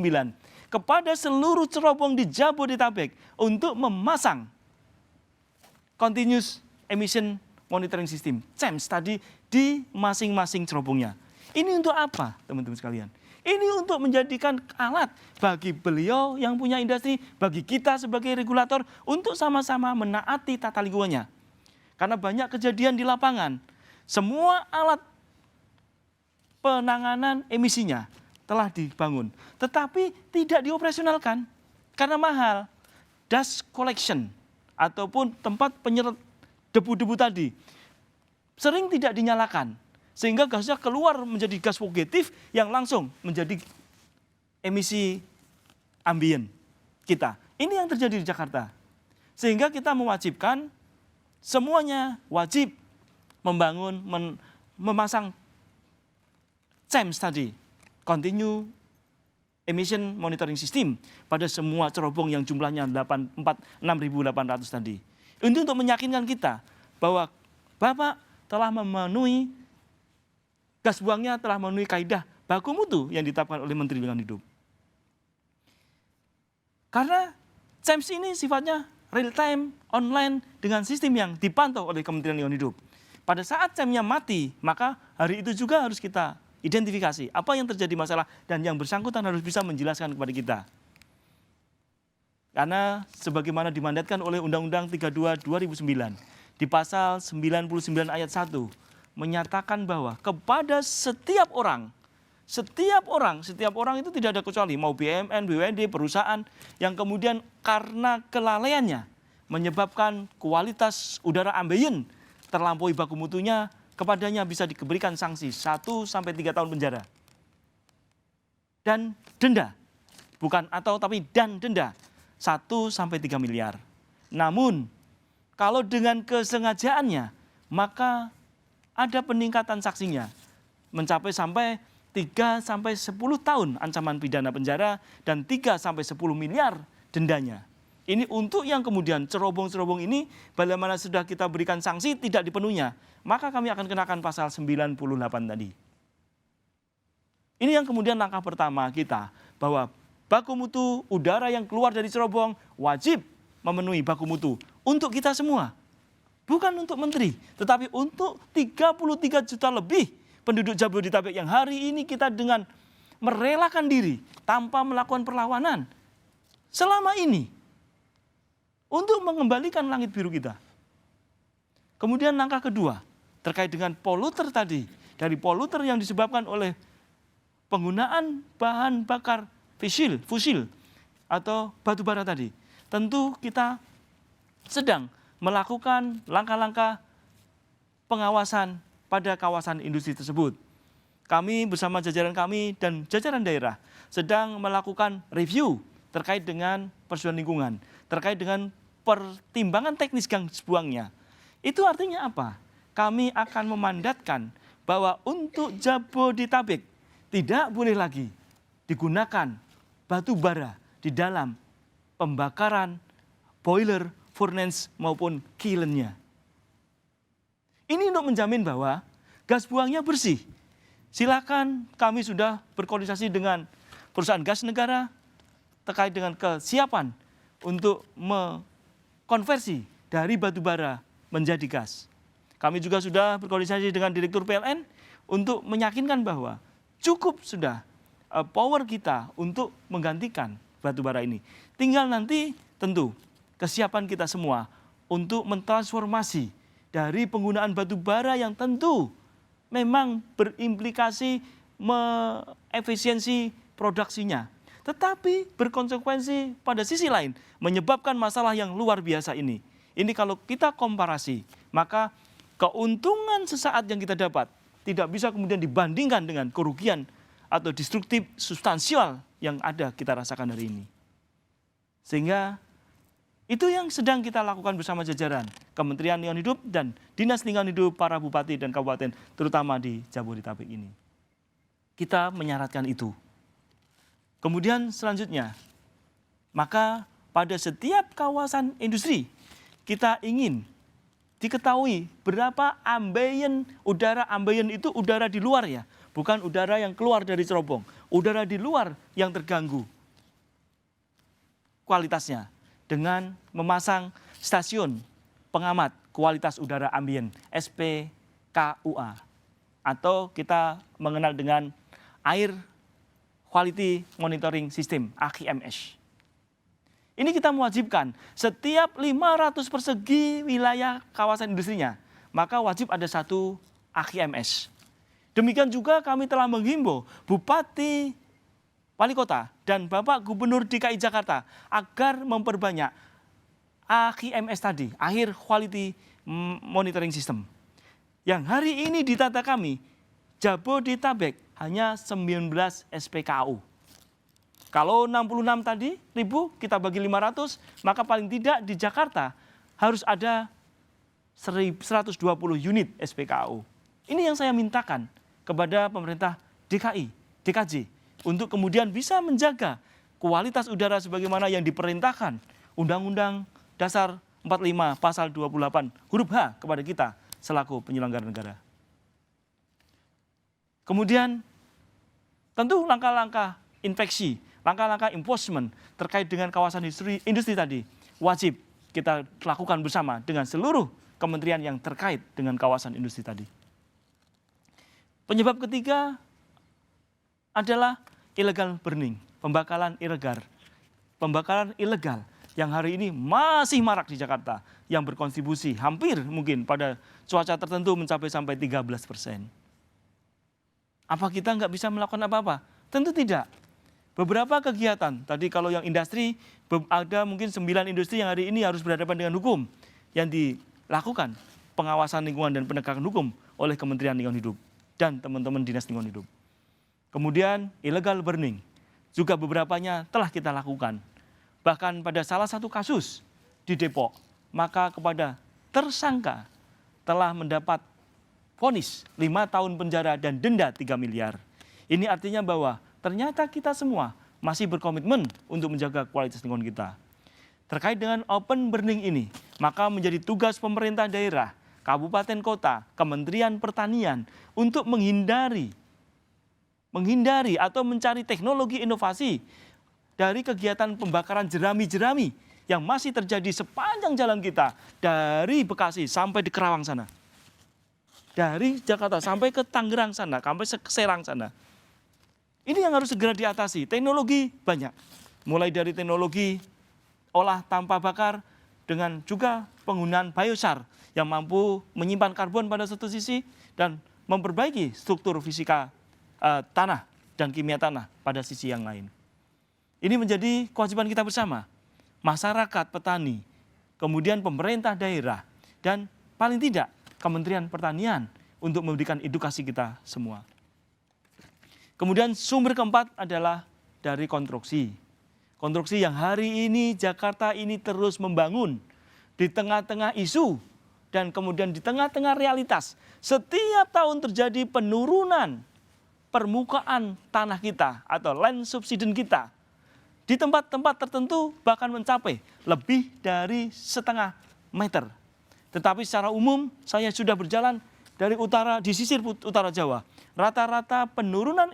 kepada seluruh cerobong di Jabodetabek untuk memasang Continuous Emission Monitoring System, CEMS tadi di masing-masing cerobongnya. Ini untuk apa, teman-teman sekalian? Ini untuk menjadikan alat bagi beliau yang punya industri, bagi kita sebagai regulator untuk sama-sama menaati tata lingkungannya. Karena banyak kejadian di lapangan, semua alat penanganan emisinya telah dibangun, tetapi tidak dioperasionalkan karena mahal. dust collection ataupun tempat penyerap debu-debu tadi sering tidak dinyalakan sehingga gasnya keluar menjadi gas fugitif yang langsung menjadi emisi ambien kita. Ini yang terjadi di Jakarta. Sehingga kita mewajibkan semuanya wajib membangun, memasang CEMS tadi, Continue Emission Monitoring System, pada semua cerobong yang jumlahnya 6.800 tadi. Ini untuk meyakinkan kita bahwa Bapak telah memenuhi, gas buangnya telah memenuhi kaidah baku mutu yang ditetapkan oleh Menteri Lingkungan Hidup. Karena CEMS ini sifatnya real time, online, dengan sistem yang dipantau oleh Kementerian Lingkungan Hidup. Pada saat CEMS-nya mati, maka hari itu juga harus kita identifikasi apa yang terjadi masalah dan yang bersangkutan harus bisa menjelaskan kepada kita. Karena sebagaimana dimandatkan oleh Undang-Undang 32 2009 di pasal 99 ayat 1 menyatakan bahwa kepada setiap orang itu tidak ada kecuali mau BUMN, BUMD, perusahaan yang kemudian karena kelalaiannya menyebabkan kualitas udara ambien terlampaui baku mutunya, kepadanya bisa diberikan sanksi 1 sampai 3 tahun penjara. Dan denda, bukan atau tapi dan denda 1 sampai 3 miliar. Namun kalau dengan kesengajaannya maka ada peningkatan sanksinya mencapai sampai 3 sampai 10 tahun ancaman pidana penjara dan 3 sampai 10 miliar dendanya. Ini untuk yang kemudian cerobong-cerobong ini bagaimana sudah kita berikan sanksi tidak dipenuhinya, maka kami akan kenakan pasal 98 tadi. Ini yang kemudian langkah pertama kita, bahwa baku mutu udara yang keluar dari cerobong wajib memenuhi baku mutu untuk kita semua. Bukan untuk menteri, tetapi untuk 33 juta lebih penduduk Jabodetabek yang hari ini kita dengan merelakan diri tanpa melakukan perlawanan selama ini untuk mengembalikan langit biru kita. Kemudian langkah kedua terkait dengan poluter tadi, dari poluter yang disebabkan oleh penggunaan bahan bakar fosil atau batu bara tadi. Tentu kita sedang melakukan langkah-langkah pengawasan pada kawasan industri tersebut. Kami bersama jajaran kami dan jajaran daerah sedang melakukan review terkait dengan persoalan lingkungan, terkait dengan pertimbangan teknis gas buangnya. Itu artinya apa? Kami akan memandatkan bahwa untuk Jabodetabek tidak boleh lagi digunakan batu bara di dalam pembakaran boiler, furnace maupun kilnnya. Ini untuk menjamin bahwa gas buangnya bersih. Silakan, kami sudah berkoordinasi dengan perusahaan gas negara terkait dengan kesiapan untuk mengkonversi dari batu bara menjadi gas. Kami juga sudah berkoordinasi dengan Direktur PLN untuk meyakinkan bahwa cukup sudah power kita untuk menggantikan batu bara ini. Tinggal nanti tentu kesiapan kita semua untuk mentransformasi dari penggunaan batu bara yang tentu memang berimplikasi efisiensi produksinya, tetapi berkonsekuensi pada sisi lain menyebabkan masalah yang luar biasa ini. Ini kalau kita komparasi, maka keuntungan sesaat yang kita dapat tidak bisa kemudian dibandingkan dengan kerugian atau destruktif substansial yang ada kita rasakan hari ini. Sehingga itu yang sedang kita lakukan bersama jajaran Kementerian Lingkungan Hidup dan Dinas Lingkungan Hidup para bupati dan kabupaten, terutama di Jabodetabek ini. Kita menyaratkan itu. Kemudian selanjutnya, maka pada setiap kawasan industri, kita ingin diketahui berapa ambien, udara ambien itu udara di luar ya, bukan udara yang keluar dari cerobong, udara di luar yang terganggu kualitasnya, dengan memasang stasiun pengamat kualitas udara ambien SPKUA atau kita mengenal dengan Air Quality Monitoring System AQMS. Ini kita mewajibkan setiap 500 persegi wilayah kawasan industrinya, maka wajib ada satu AQMS. Demikian juga kami telah menghimbau Bupati, Wali Kota, dan Bapak Gubernur DKI Jakarta agar memperbanyak AQMS tadi, Air Quality Monitoring System. Yang hari ini di data kami, Jabodetabek hanya 19 SPKU. Kalau 66 tadi ribu kita bagi 500, maka paling tidak di Jakarta harus ada 120 unit SPKU. Ini yang saya mintakan kepada pemerintah DKJ untuk kemudian bisa menjaga kualitas udara sebagaimana yang diperintahkan Undang-Undang Dasar 45 Pasal 28 huruf H kepada kita selaku penyelenggara negara. Kemudian tentu langkah-langkah infeksi, langkah-langkah enforcement terkait dengan kawasan industri tadi wajib kita lakukan bersama dengan seluruh kementerian yang terkait dengan kawasan industri tadi. Penyebab ketiga adalah illegal burning, pembakaran ilegal yang hari ini masih marak di Jakarta, yang berkontribusi hampir mungkin pada cuaca tertentu mencapai sampai 13%. Apa kita nggak bisa melakukan apa-apa? Tentu tidak. Beberapa kegiatan, tadi kalau yang industri, ada mungkin 9 industri yang hari ini harus berhadapan dengan hukum, yang dilakukan pengawasan lingkungan dan penegakan hukum oleh Kementerian Lingkungan Hidup dan teman-teman Dinas Lingkungan Hidup. Kemudian illegal burning, juga beberapanya telah kita lakukan. Bahkan pada salah satu kasus di Depok, maka kepada tersangka telah mendapat vonis 5 tahun penjara dan denda 3 miliar. Ini artinya bahwa ternyata kita semua masih berkomitmen untuk menjaga kualitas lingkungan kita. Terkait dengan open burning ini, maka menjadi tugas pemerintah daerah, kabupaten kota, Kementerian Pertanian untuk menghindari atau mencari teknologi inovasi dari kegiatan pembakaran jerami-jerami yang masih terjadi sepanjang jalan kita dari Bekasi sampai di Kerawang sana. Dari Jakarta sampai ke Tangerang sana, sampai ke Serang sana. Ini yang harus segera diatasi. Teknologi banyak. Mulai dari teknologi olah tanpa bakar dengan juga penggunaan biosar yang mampu menyimpan karbon pada satu sisi dan memperbaiki struktur fisika tanah dan kimia tanah pada sisi yang lain. Ini menjadi kewajiban kita bersama. Masyarakat, petani, kemudian pemerintah daerah, dan paling tidak Kementerian Pertanian untuk memberikan edukasi kita semua. Kemudian sumber keempat adalah dari konstruksi. Konstruksi yang hari ini Jakarta ini terus membangun di tengah-tengah isu dan kemudian di tengah-tengah realitas. Setiap tahun terjadi penurunan permukaan tanah kita atau land subsidence kita. Di tempat-tempat tertentu bahkan mencapai lebih dari 0,5 meter. Tetapi secara umum saya sudah berjalan dari utara, di sisir utara Jawa. Rata-rata penurunan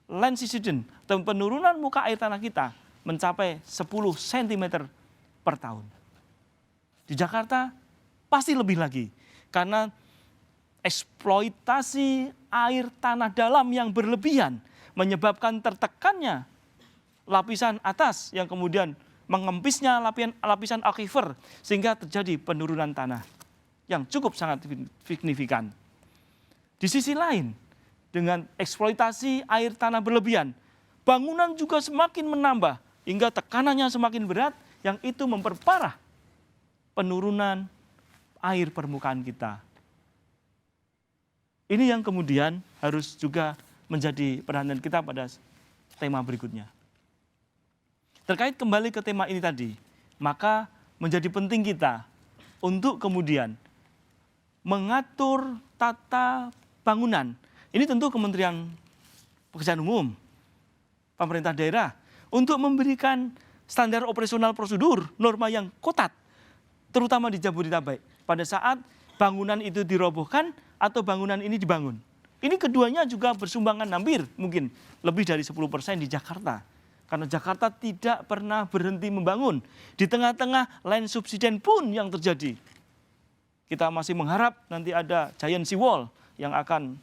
land subsidence atau penurunan muka air tanah kita mencapai 10 cm per tahun. Di Jakarta pasti lebih lagi. Karena eksploitasi air tanah dalam yang berlebihan menyebabkan tertekannya lapisan atas yang kemudian mengempisnya lapisan aquifer sehingga terjadi penurunan tanah yang cukup sangat signifikan. Di sisi lain, dengan eksploitasi air tanah berlebihan, bangunan juga semakin menambah hingga tekanannya semakin berat yang itu memperparah penurunan air permukaan kita. Ini yang kemudian harus juga menjadi perhatian kita pada tema berikutnya. Terkait kembali ke tema ini tadi, maka menjadi penting kita untuk kemudian mengatur tata bangunan. Ini tentu Kementerian Pekerjaan Umum, pemerintah daerah, untuk memberikan standar operasional prosedur, norma yang ketat, terutama di Jabodetabek, pada saat bangunan itu dirobohkan atau bangunan ini dibangun. Ini keduanya juga bersumbangan hampir mungkin lebih dari 10% di Jakarta. Karena Jakarta tidak pernah berhenti membangun. Di tengah-tengah land subsidence pun yang terjadi. Kita masih mengharap nanti ada giant seawall yang akan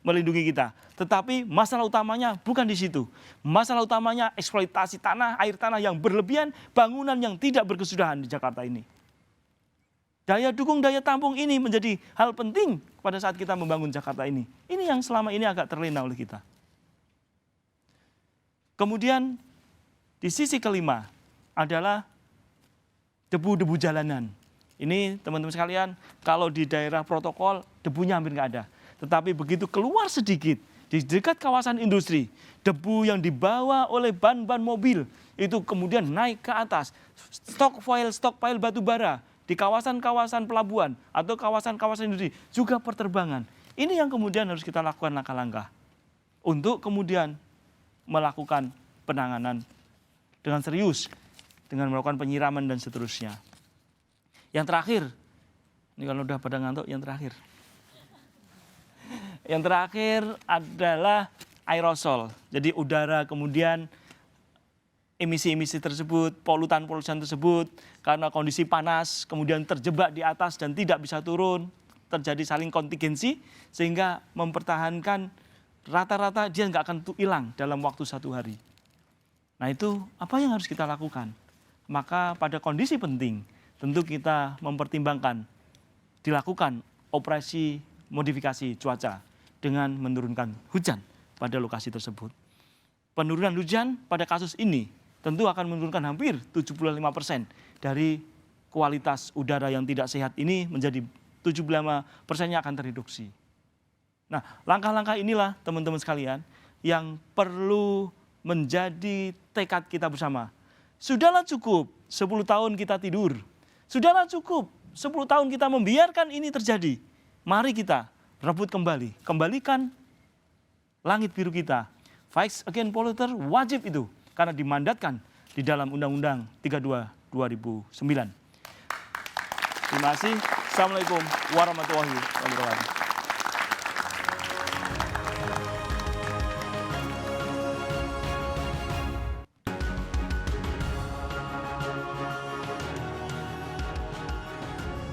melindungi kita. Tetapi masalah utamanya bukan di situ. Masalah utamanya eksploitasi tanah, air tanah yang berlebihan, bangunan yang tidak berkesudahan di Jakarta ini. Daya dukung, daya tampung ini menjadi hal penting pada saat kita membangun Jakarta ini. Ini yang selama ini agak terlena oleh kita. Kemudian di sisi kelima adalah debu-debu jalanan. Ini teman-teman sekalian, kalau di daerah protokol debunya hampir nggak ada. Tetapi begitu keluar sedikit di dekat kawasan industri, debu yang dibawa oleh ban-ban mobil itu kemudian naik ke atas. Stockpile batu bara di kawasan-kawasan pelabuhan atau kawasan-kawasan industri, juga perterbangan. Ini yang kemudian harus kita lakukan langkah-langkah untuk kemudian melakukan penanganan dengan serius, dengan melakukan penyiraman dan seterusnya. Yang terakhir, ini kalau udah pada ngantuk, yang terakhir. Yang terakhir adalah aerosol. Jadi udara kemudian emisi-emisi tersebut, polutan-polutan tersebut, karena kondisi panas, kemudian terjebak di atas dan tidak bisa turun, terjadi saling kontingensi, sehingga mempertahankan rata-rata dia nggak akan hilang dalam waktu 1 hari. Nah itu apa yang harus kita lakukan? Maka pada kondisi penting, tentu kita mempertimbangkan dilakukan operasi modifikasi cuaca dengan menurunkan hujan pada lokasi tersebut. Penurunan hujan pada kasus ini tentu akan menurunkan hampir 75% dari kualitas udara yang tidak sehat ini, menjadi 75%-nya akan tereduksi. Nah, langkah-langkah inilah teman-teman sekalian yang perlu menjadi tekad kita bersama. Sudahlah cukup 10 tahun kita tidur. Sudahlah cukup 10 tahun kita membiarkan ini terjadi. Mari kita rebut kembali. Kembalikan langit biru kita. Fight Against Polluter wajib itu. Karena dimandatkan di dalam Undang-Undang 32 2009. Terima kasih. Assalamualaikum warahmatullahi wabarakatuh.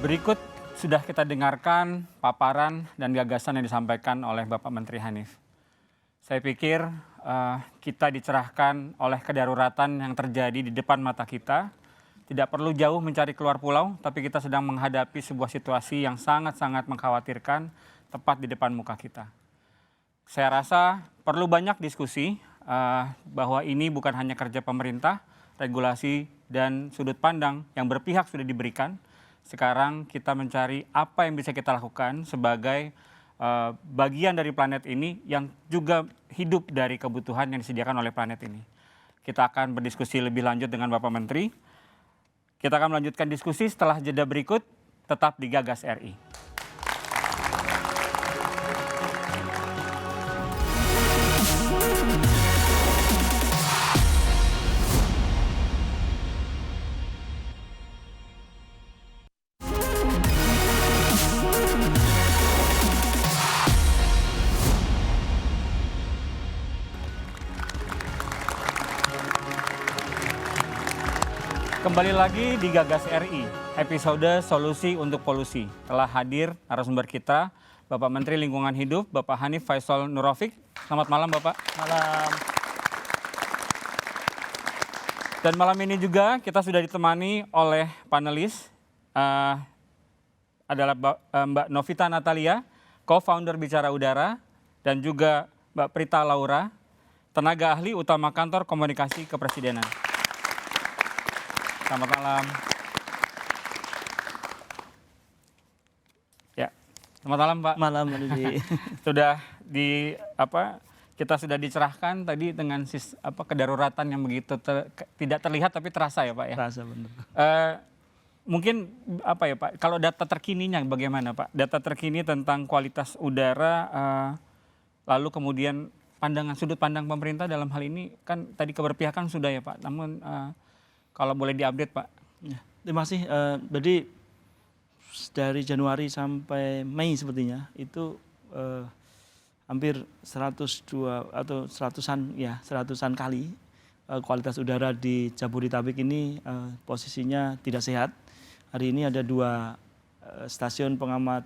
Berikut sudah kita dengarkan paparan dan gagasan yang disampaikan oleh Bapak Menteri Hanif. Saya pikir kita dicerahkan oleh kedaruratan yang terjadi di depan mata kita. Tidak perlu jauh mencari keluar pulau, tapi kita sedang menghadapi sebuah situasi yang sangat-sangat mengkhawatirkan tepat di depan muka kita. Saya rasa perlu banyak diskusi bahwa ini bukan hanya kerja pemerintah, regulasi dan sudut pandang yang berpihak sudah diberikan. Sekarang kita mencari apa yang bisa kita lakukan sebagai bagian dari planet ini yang juga hidup dari kebutuhan yang disediakan oleh planet ini. Kita akan berdiskusi lebih lanjut dengan Bapak Menteri. Kita akan melanjutkan diskusi setelah jeda berikut, tetap di Gagas RI. Kembali lagi di Gagas RI, episode Solusi untuk Polusi. Telah hadir narasumber kita, Bapak Menteri Lingkungan Hidup, Bapak Hanif Faisal Nurrafiq. Selamat malam, Bapak. Malam. Dan malam ini juga kita sudah ditemani oleh panelis, adalah Mbak Novita Natalia, co-founder Bicara Udara, dan juga Mbak Prita Laura, tenaga ahli utama Kantor Komunikasi Kepresidenan. Selamat malam. Ya, selamat malam Pak. Malam, Sudah kita sudah dicerahkan tadi dengan kedaruratan yang begitu tidak terlihat tapi terasa ya Pak ya. Terasa benar. Mungkin ya Pak, kalau data terkininya bagaimana Pak? Data terkini tentang kualitas udara, lalu kemudian sudut pandang pemerintah dalam hal ini kan tadi keberpihakan sudah ya Pak. Namun kalau boleh diupdate Pak. Ya, terima kasih. Jadi dari Januari sampai Mei sepertinya itu hampir 102 atau 100-an kali kualitas udara di Jabodetabek ini posisinya tidak sehat. Hari ini ada 2 stasiun pengamat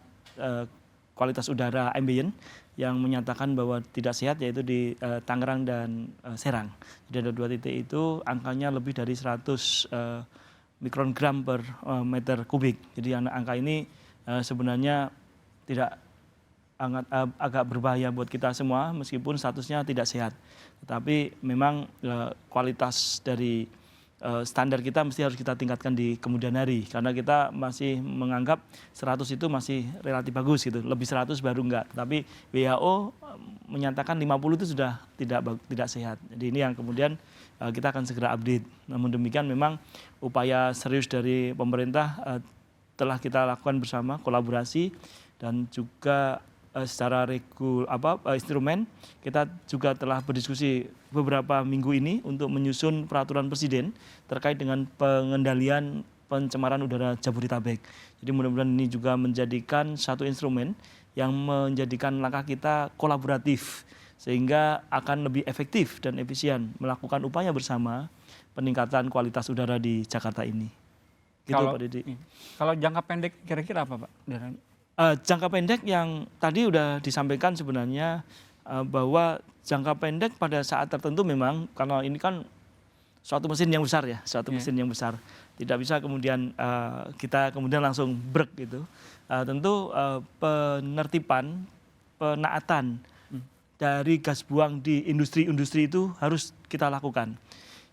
kualitas udara ambient yang menyatakan bahwa tidak sehat, yaitu di Tangerang dan Serang. Jadi ada 2 titik itu angkanya lebih dari 100 mikrogram per meter kubik. Jadi angka ini sebenarnya tidak agak berbahaya buat kita semua meskipun statusnya tidak sehat. Tetapi memang kualitas dari standar kita mesti harus kita tingkatkan di kemudian hari karena kita masih menganggap 100 itu masih relatif bagus gitu, lebih 100 baru enggak. Tapi WHO menyatakan 50 itu sudah tidak sehat. Jadi ini yang kemudian kita akan segera update. Namun demikian memang upaya serius dari pemerintah telah kita lakukan bersama, kolaborasi dan juga secara instrumen kita juga telah berdiskusi beberapa minggu ini untuk menyusun peraturan presiden terkait dengan pengendalian pencemaran udara Jabodetabek. Jadi mudah-mudahan ini juga menjadikan satu instrumen yang menjadikan langkah kita kolaboratif sehingga akan lebih efektif dan efisien melakukan upaya bersama peningkatan kualitas udara di Jakarta ini. Gitu, Pak Didi. Kalau jangka pendek kira-kira apa, Pak? Jangka pendek yang tadi sudah disampaikan sebenarnya bahwa jangka pendek pada saat tertentu memang karena ini kan suatu mesin yang besar ya, mesin yang besar. Tidak bisa kemudian kita kemudian langsung brek gitu. Tentu penertiban, penaatan dari gas buang di industri-industri itu harus kita lakukan.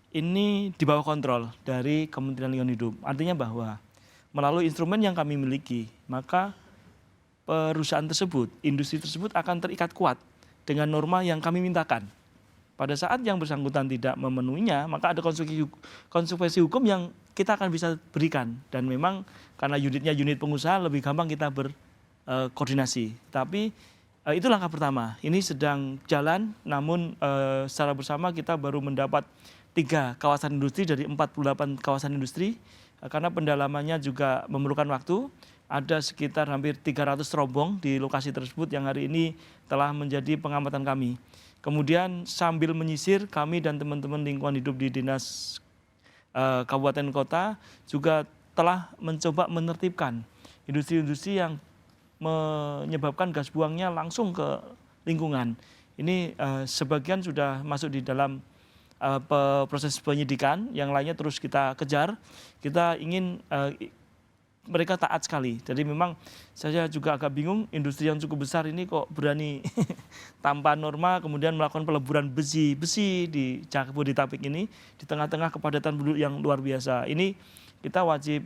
Ini di bawah kontrol dari Kementerian Lingkungan Hidup. Artinya bahwa melalui instrumen yang kami miliki, maka perusahaan tersebut, industri tersebut akan terikat kuat dengan norma yang kami mintakan. Pada saat yang bersangkutan tidak memenuhinya, maka ada konsekuensi hukum yang kita akan bisa berikan. Dan memang karena unitnya unit pengusaha lebih gampang kita berkoordinasi. Tapi itu langkah pertama. Ini sedang jalan, namun secara bersama kita baru mendapat 3 kawasan industri dari 48 kawasan industri. Karena pendalamannya juga memerlukan waktu. Ada sekitar hampir 300 terombong di lokasi tersebut yang hari ini telah menjadi pengamatan kami. Kemudian sambil menyisir, kami dan teman-teman lingkungan hidup di Dinas Kabupaten Kota juga telah mencoba menertibkan industri-industri yang menyebabkan gas buangnya langsung ke lingkungan. Ini sebagian sudah masuk di dalam proses penyidikan, yang lainnya terus kita kejar. Kita ingin mereka taat sekali. Jadi memang saya juga agak bingung, industri yang cukup besar ini kok berani tanpa norma kemudian melakukan peleburan besi di Jabodetabek ini di tengah-tengah kepadatan penduduk yang luar biasa. Ini kita wajib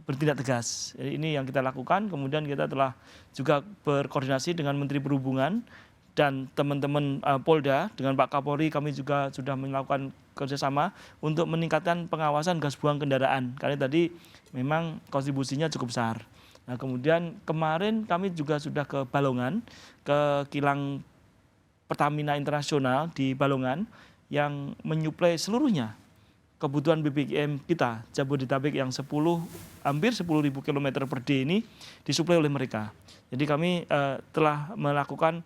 bertindak tegas. Jadi ini yang kita lakukan. Kemudian kita telah juga berkoordinasi dengan Menteri Perhubungan dan teman-teman Polda, dengan Pak Kapolri kami juga sudah melakukan kerjasama untuk meningkatkan pengawasan gas buang kendaraan. Karena tadi memang kontribusinya cukup besar. Nah kemudian kemarin kami juga sudah ke Balongan, ke kilang Pertamina Internasional di Balongan yang menyuplai seluruhnya kebutuhan BBM kita, Jabodetabek yang hampir 10.000 km per day ini disuplai oleh mereka. Jadi kami telah melakukan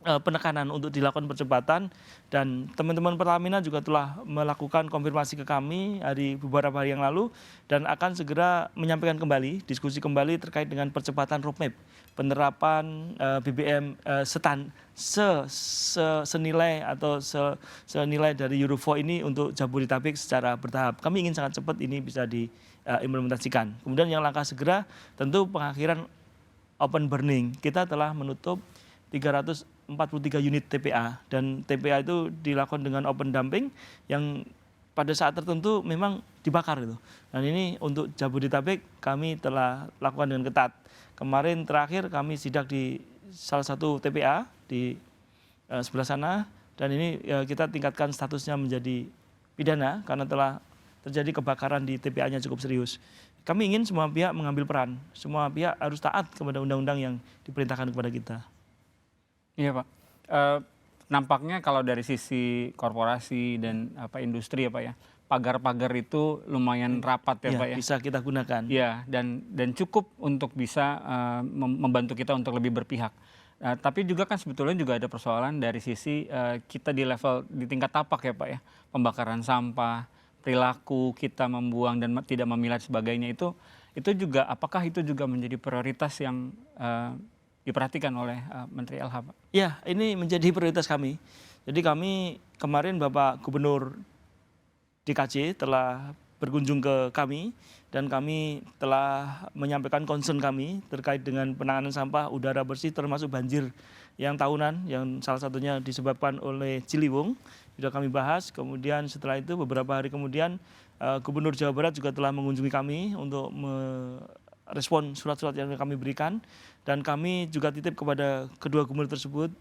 penekanan untuk dilakukan percepatan dan teman-teman Pertamina juga telah melakukan konfirmasi ke kami beberapa hari yang lalu dan akan segera menyampaikan kembali, diskusi kembali terkait dengan percepatan roadmap penerapan BBM senilai atau senilai dari Euro 4 ini untuk Jabodetabek secara bertahap. Kami ingin sangat cepat ini bisa diimplementasikan. Kemudian yang langkah segera tentu pengakhiran open burning. Kita telah menutup 343 unit TPA dan TPA itu dilakukan dengan open dumping yang pada saat tertentu memang dibakar itu. Dan ini untuk Jabodetabek kami telah lakukan dengan ketat. Kemarin terakhir kami sidak di salah satu TPA di sebelah sana dan ini kita tingkatkan statusnya menjadi pidana karena telah terjadi kebakaran di TPA-nya cukup serius. Kami ingin semua pihak mengambil peran, semua pihak harus taat kepada undang-undang yang diperintahkan kepada kita. Iya Pak, nampaknya kalau dari sisi korporasi dan industri ya Pak ya, pagar-pagar itu lumayan rapat ya Pak ya. Bisa kita gunakan. Iya, dan cukup untuk bisa membantu kita untuk lebih berpihak. Tapi juga kan sebetulnya juga ada persoalan dari sisi kita di tingkat tapak ya Pak ya, pembakaran sampah, perilaku kita membuang dan tidak memilah sebagainya itu juga apakah itu juga menjadi prioritas yang diperhatikan oleh Menteri LH, Pak? Ya, ini menjadi prioritas kami. Jadi kami kemarin Bapak Gubernur DKJ telah berkunjung ke kami dan kami telah menyampaikan concern kami terkait dengan penanganan sampah udara bersih termasuk banjir yang tahunan yang salah satunya disebabkan oleh Ciliwung sudah kami bahas. Kemudian setelah itu beberapa hari kemudian Gubernur Jawa Barat juga telah mengunjungi kami untuk merespon surat-surat yang kami berikan, dan kami juga titip kepada kedua gubernur tersebut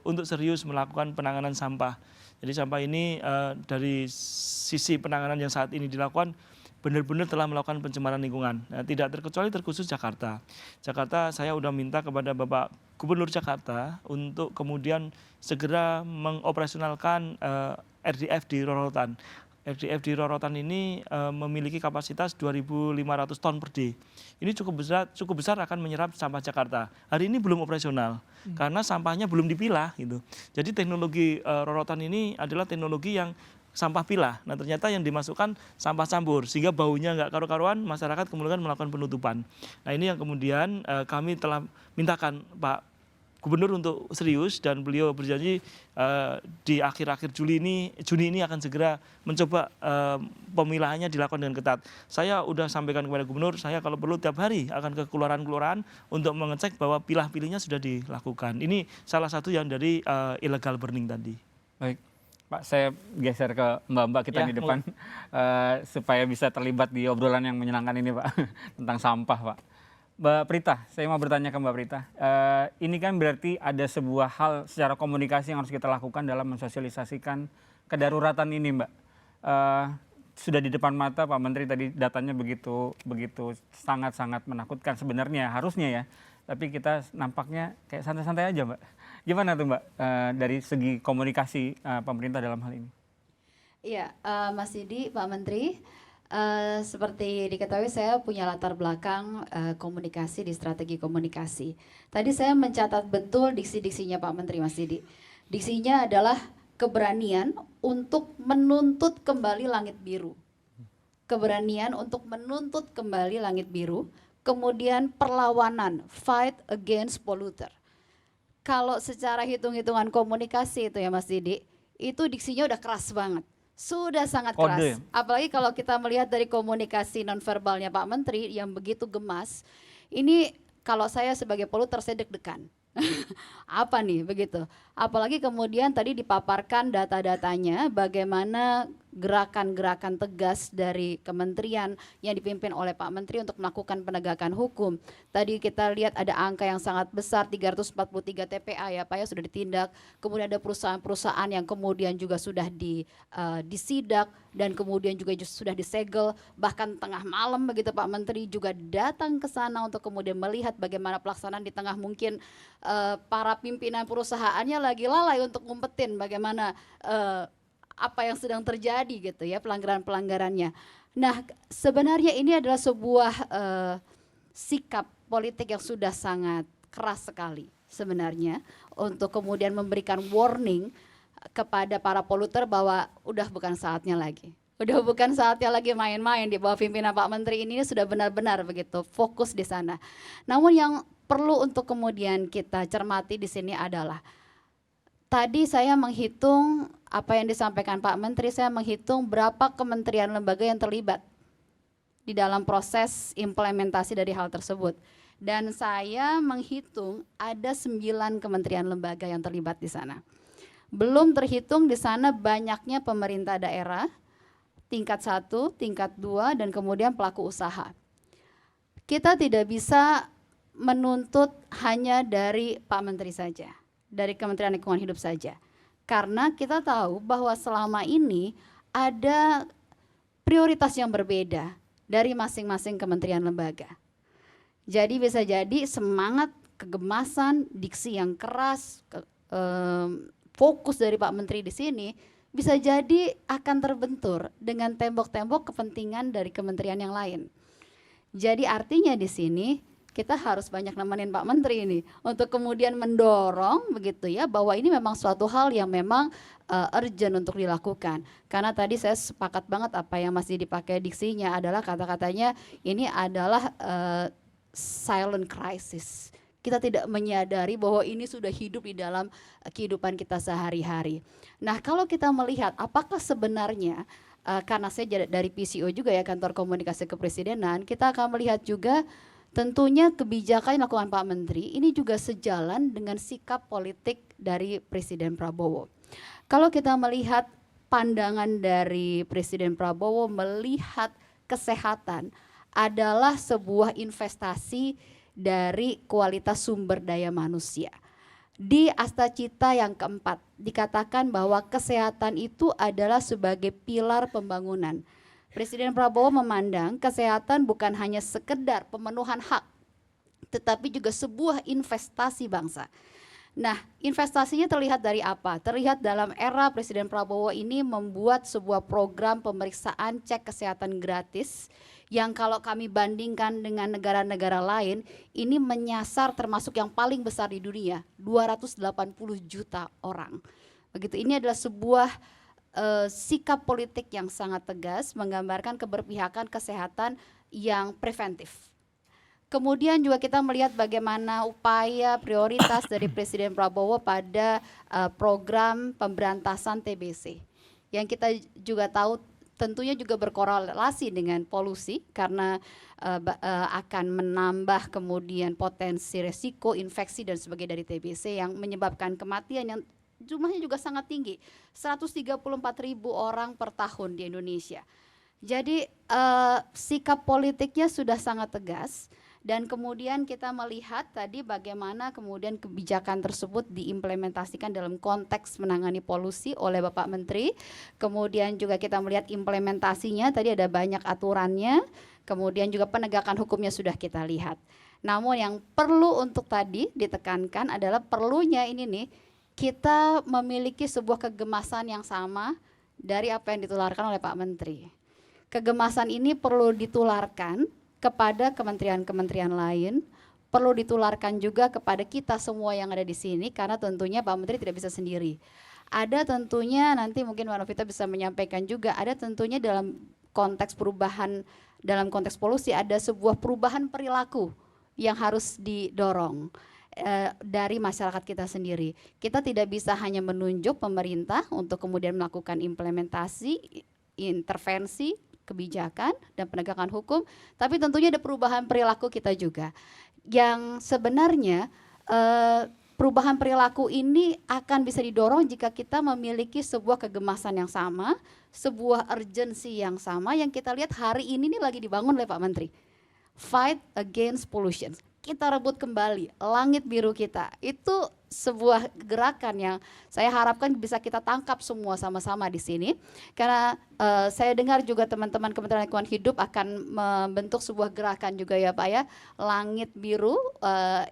untuk serius melakukan penanganan sampah. Jadi sampah ini dari sisi penanganan yang saat ini dilakukan benar-benar telah melakukan pencemaran lingkungan. Nah, tidak terkhusus Jakarta. Jakarta saya sudah minta kepada Bapak Gubernur Jakarta untuk kemudian segera mengoperasionalkan RDF di Rorotan. RDF di Rorotan ini memiliki kapasitas 2.500 ton per day. Ini cukup besar akan menyerap sampah Jakarta. Hari ini belum operasional karena sampahnya belum dipilah gitu. Jadi teknologi Rorotan ini adalah teknologi yang sampah pilah. Nah, ternyata yang dimasukkan sampah campur sehingga baunya nggak karu-karuan, masyarakat kemudian melakukan penutupan. Nah, ini yang kemudian kami telah mintakan Pak Gubernur untuk serius, dan beliau berjanji di akhir-akhir Juni ini akan segera mencoba pemilahannya dilakukan dengan ketat. Saya sudah sampaikan kepada Gubernur, saya kalau perlu tiap hari akan ke kelurahan-kelurahan untuk mengecek bahwa pilah-pilihnya sudah dilakukan. Ini salah satu yang dari illegal burning tadi. Baik, Pak, saya geser ke Mbak kita di depan supaya bisa terlibat di obrolan yang menyenangkan ini, Pak, tentang sampah, Pak. Mbak Prita, saya mau bertanya ke Mbak Prita. Ini kan berarti ada sebuah hal secara komunikasi yang harus kita lakukan dalam mensosialisasikan kedaruratan ini, Mbak. Sudah di depan mata Pak Menteri tadi datanya begitu sangat-sangat menakutkan sebenarnya, harusnya ya. Tapi kita nampaknya kayak santai-santai aja, Mbak. Gimana tuh, Mbak, dari segi komunikasi pemerintah dalam hal ini? Iya, Mas Didi, Pak Menteri, seperti diketahui saya punya latar belakang komunikasi di strategi komunikasi. Tadi saya mencatat betul diksi-diksinya Pak Menteri, Mas Didi. Diksinya adalah keberanian untuk menuntut kembali langit biru. Keberanian untuk menuntut kembali langit biru. Kemudian perlawanan, fight against polluter. Kalau secara hitung-hitungan komunikasi itu ya Mas Didi, itu diksinya udah keras banget. Sudah sangat keras. Apalagi kalau kita melihat dari komunikasi nonverbalnya Pak Menteri yang begitu gemas. Ini kalau saya sebagai polluter saya deg-degan. Apa nih begitu. Apalagi kemudian tadi dipaparkan data-datanya bagaimana gerakan-gerakan tegas dari kementerian yang dipimpin oleh Pak Menteri untuk melakukan penegakan hukum. Tadi kita lihat ada angka yang sangat besar, 343 TPA ya Pak ya sudah ditindak. Kemudian ada perusahaan-perusahaan yang kemudian juga sudah disidak dan kemudian juga sudah disegel. Bahkan tengah malam begitu Pak Menteri juga datang ke sana untuk kemudian melihat bagaimana pelaksanaan di tengah mungkin para pimpinan perusahaannya lagi lalai untuk ngumpetin bagaimana apa yang sedang terjadi gitu ya, pelanggaran-pelanggarannya. Nah, sebenarnya ini adalah sebuah sikap politik yang sudah sangat keras sekali sebenarnya untuk kemudian memberikan warning kepada para poluter bahwa udah bukan saatnya lagi. Udah bukan saatnya lagi main-main di bawah pimpinan Pak Menteri ini sudah benar-benar begitu fokus di sana. Namun yang perlu untuk kemudian kita cermati di sini adalah tadi saya menghitung apa yang disampaikan Pak Menteri, saya menghitung berapa kementerian lembaga yang terlibat di dalam proses implementasi dari hal tersebut. Dan saya menghitung ada 9 kementerian lembaga yang terlibat di sana. Belum terhitung di sana banyaknya pemerintah daerah, tingkat 1, tingkat 2, dan kemudian pelaku usaha. Kita tidak bisa menuntut hanya dari Pak Menteri saja, dari Kementerian Lingkungan Hidup saja. Karena kita tahu bahwa selama ini ada prioritas yang berbeda dari masing-masing kementerian lembaga. Jadi bisa jadi semangat, kegemasan, diksi yang keras, fokus dari Pak Menteri di sini bisa jadi akan terbentur dengan tembok-tembok kepentingan dari kementerian yang lain. Jadi artinya di sini kita harus banyak nemenin Pak Menteri ini untuk kemudian mendorong begitu ya bahwa ini memang suatu hal yang memang urgent untuk dilakukan. Karena tadi saya sepakat banget apa yang masih dipakai diksinya adalah kata-katanya ini adalah silent crisis. Kita tidak menyadari bahwa ini sudah hidup di dalam kehidupan kita sehari-hari. Nah, kalau kita melihat apakah sebenarnya karena saya dari PCO juga ya, Kantor Komunikasi Kepresidenan, kita akan melihat juga tentunya kebijakan yang dilakukan Pak Menteri ini juga sejalan dengan sikap politik dari Presiden Prabowo. Kalau kita melihat pandangan dari Presiden Prabowo melihat kesehatan adalah sebuah investasi dari kualitas sumber daya manusia. Di Astacita yang keempat dikatakan bahwa kesehatan itu adalah sebagai pilar pembangunan. Presiden Prabowo memandang kesehatan bukan hanya sekedar pemenuhan hak, tetapi juga sebuah investasi bangsa. Nah, investasinya terlihat dari apa? Terlihat dalam era Presiden Prabowo ini membuat sebuah program pemeriksaan cek kesehatan gratis yang kalau kami bandingkan dengan negara-negara lain, ini menyasar termasuk yang paling besar di dunia, 280 juta orang. Begitu, ini adalah sebuah sikap politik yang sangat tegas, menggambarkan keberpihakan kesehatan yang preventif. Kemudian juga kita melihat bagaimana upaya prioritas dari Presiden Prabowo pada program pemberantasan TBC. Yang kita juga tahu tentunya juga berkorelasi dengan polusi karena akan menambah kemudian potensi resiko infeksi dan sebagainya dari TBC yang menyebabkan kematian yang jumlahnya juga sangat tinggi, 134.000 orang per tahun di Indonesia. Jadi sikap politiknya sudah sangat tegas. Dan kemudian kita melihat tadi bagaimana kemudian kebijakan tersebut diimplementasikan dalam konteks menangani polusi oleh Bapak Menteri. Kemudian juga kita melihat implementasinya, tadi ada banyak aturannya. Kemudian juga penegakan hukumnya sudah kita lihat. Namun yang perlu untuk tadi ditekankan adalah perlunya ini nih, kita memiliki sebuah kegemasan yang sama dari apa yang ditularkan oleh Pak Menteri. Kegemasan ini perlu ditularkan kepada kementerian-kementerian lain, perlu ditularkan juga kepada kita semua yang ada di sini, karena tentunya Pak Menteri tidak bisa sendiri. Ada tentunya nanti mungkin Mbak Novita bisa menyampaikan juga, ada tentunya dalam konteks perubahan, dalam konteks polusi ada sebuah perubahan perilaku yang harus didorong dari masyarakat kita sendiri. Kita tidak bisa hanya menunjuk pemerintah untuk kemudian melakukan implementasi, intervensi, kebijakan dan penegakan hukum, tapi tentunya ada perubahan perilaku kita juga. Yang sebenarnya perubahan perilaku ini akan bisa didorong jika kita memiliki sebuah kegemasan yang sama, sebuah urgensi yang sama yang kita lihat hari ini nih lagi dibangun oleh Pak Menteri. Fight against pollution. Kita rebut kembali langit biru kita. Itu sebuah gerakan yang saya harapkan bisa kita tangkap semua sama-sama di sini. Karena saya dengar juga teman-teman Kementerian Lingkungan Hidup akan membentuk sebuah gerakan juga ya Pak ya. Langit biru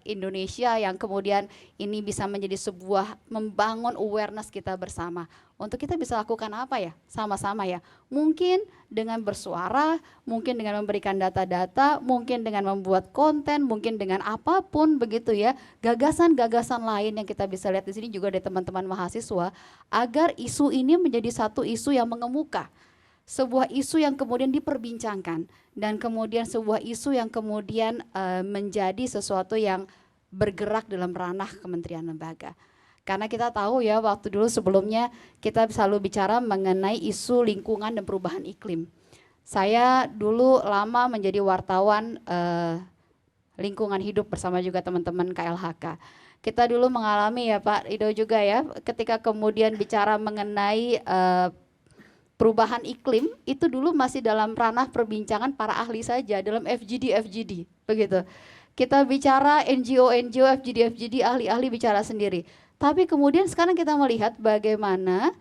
Indonesia yang kemudian ini bisa menjadi sebuah membangun awareness kita bersama. Untuk kita bisa lakukan apa ya? Sama-sama ya. Mungkin dengan bersuara, mungkin dengan memberikan data-data, mungkin dengan membuat konten, mungkin dengan apapun begitu ya. Gagasan-gagasan lain yang kita bisa lihat di sini juga dari teman-teman mahasiswa agar isu ini menjadi satu isu yang mengemuka. Sebuah isu yang kemudian diperbincangkan dan kemudian sebuah isu yang kemudian menjadi sesuatu yang bergerak dalam ranah kementerian lembaga. Karena kita tahu ya waktu dulu sebelumnya kita selalu bicara mengenai isu lingkungan dan perubahan iklim. Saya dulu lama menjadi wartawan lingkungan hidup bersama juga teman-teman KLHK. Kita dulu mengalami ya Pak Ido juga ya ketika kemudian bicara mengenai perubahan iklim itu dulu masih dalam ranah perbincangan para ahli saja dalam FGD begitu. Kita bicara NGO, FGD, ahli-ahli bicara sendiri. Tapi kemudian sekarang kita melihat bagaimana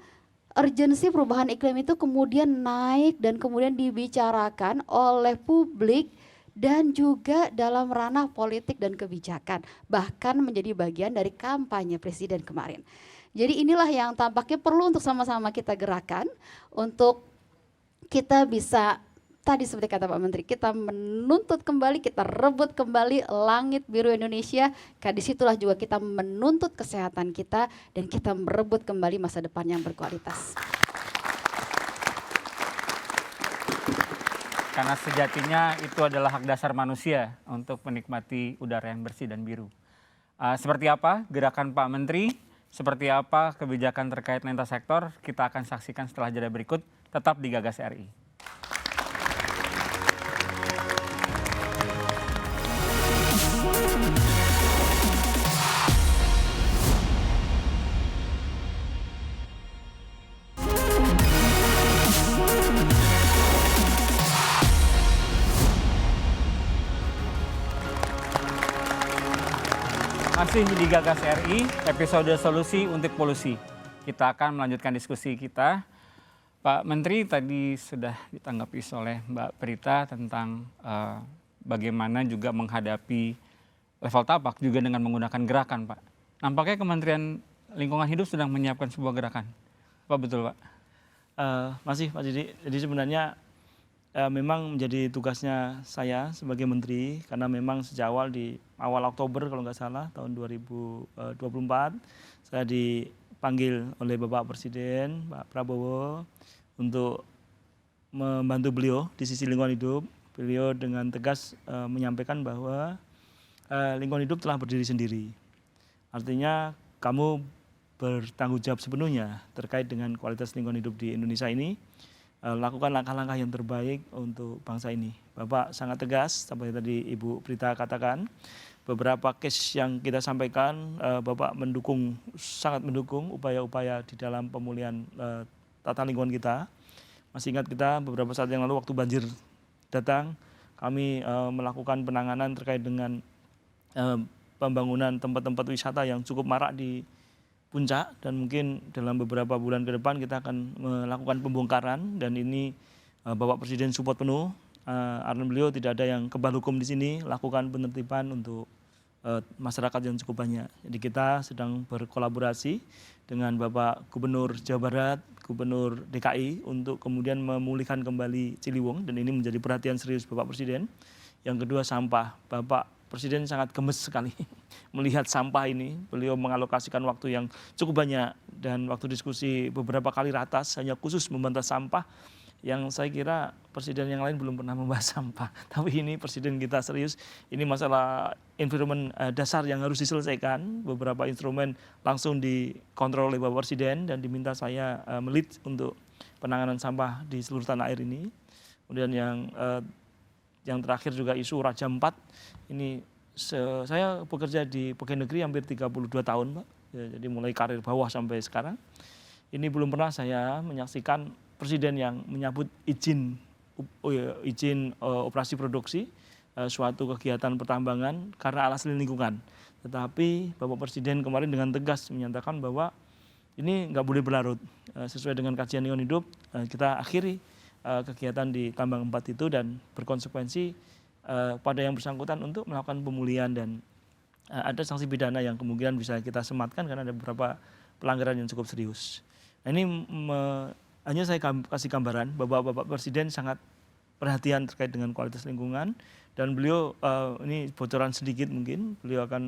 urgensi perubahan iklim itu kemudian naik dan kemudian dibicarakan oleh publik dan juga dalam ranah politik dan kebijakan, bahkan menjadi bagian dari kampanye presiden kemarin. Jadi inilah yang tampaknya perlu untuk sama-sama kita gerakan untuk kita bisa tadi seperti kata Pak Menteri, kita menuntut kembali, kita rebut kembali langit biru Indonesia. Karena disitulah juga kita menuntut kesehatan kita dan kita merebut kembali masa depan yang berkualitas. Karena sejatinya itu adalah hak dasar manusia untuk menikmati udara yang bersih dan biru. Seperti apa gerakan Pak Menteri, seperti apa kebijakan terkait lintas sektor, kita akan saksikan setelah jeda berikut. Tetap di Gagas RI. Masih di Gagas RI, episode Solusi untuk Polusi. Kita akan melanjutkan diskusi kita. Pak Menteri tadi sudah ditanggapi oleh Mbak Prita tentang bagaimana juga menghadapi level tapak juga dengan menggunakan gerakan, Pak. Nampaknya Kementerian Lingkungan Hidup sedang menyiapkan sebuah gerakan. Apa betul, Pak? Masih Pak Didi, jadi sebenarnya memang menjadi tugasnya saya sebagai menteri karena memang sejak awal di awal Oktober kalau nggak salah tahun 2024 saya dipanggil oleh Bapak Presiden Pak Prabowo untuk membantu beliau di sisi lingkungan hidup. Beliau dengan tegas menyampaikan bahwa lingkungan hidup telah berdiri sendiri. Artinya kamu bertanggung jawab sepenuhnya terkait dengan kualitas lingkungan hidup di Indonesia ini. Lakukan langkah-langkah yang terbaik untuk bangsa ini. Bapak sangat tegas, seperti tadi Ibu Prita katakan, beberapa case yang kita sampaikan, Bapak sangat mendukung upaya-upaya di dalam pemulihan tata lingkungan kita. Masih ingat kita beberapa saat yang lalu waktu banjir datang, kami melakukan penanganan terkait dengan pembangunan tempat-tempat wisata yang cukup marak di Puncak, dan mungkin dalam beberapa bulan ke depan kita akan melakukan pembongkaran, dan ini Bapak Presiden support penuh. Arahan beliau tidak ada yang kebal hukum di sini, lakukan penertiban untuk masyarakat yang cukup banyak. Jadi kita sedang berkolaborasi dengan Bapak Gubernur Jawa Barat, Gubernur DKI untuk kemudian memulihkan kembali Ciliwung, dan ini menjadi perhatian serius Bapak Presiden. Yang kedua, sampah. Bapak Presiden sangat gemes sekali melihat sampah ini. Beliau mengalokasikan waktu yang cukup banyak, dan waktu diskusi beberapa kali ratas hanya khusus membantah sampah, yang saya kira presiden yang lain belum pernah membahas sampah. Tapi ini presiden kita serius, ini masalah environment dasar yang harus diselesaikan. Beberapa instrumen langsung dikontrol oleh Bapak Presiden dan diminta saya melit untuk penanganan sampah di seluruh tanah air ini. Kemudian yang terakhir juga isu Raja 4. Ini saya bekerja di pegawai negeri hampir 32 tahun, Pak. Ya, jadi mulai karir bawah sampai sekarang. Ini belum pernah saya menyaksikan presiden yang menyambut izin operasi produksi suatu kegiatan pertambangan karena alasan lingkungan. Tetapi Bapak Presiden kemarin dengan tegas menyatakan bahwa ini nggak boleh berlarut. Sesuai dengan kajian lingkungan hidup, kita akhiri kegiatan di tambang 4 itu dan berkonsekuensi pada yang bersangkutan untuk melakukan pemulihan, dan ada sanksi pidana yang kemungkinan bisa kita sematkan karena ada beberapa pelanggaran yang cukup serius. Nah, ini hanya saya kasih gambaran bahwa Bapak Presiden sangat perhatian terkait dengan kualitas lingkungan, dan beliau ini bocoran sedikit mungkin, beliau akan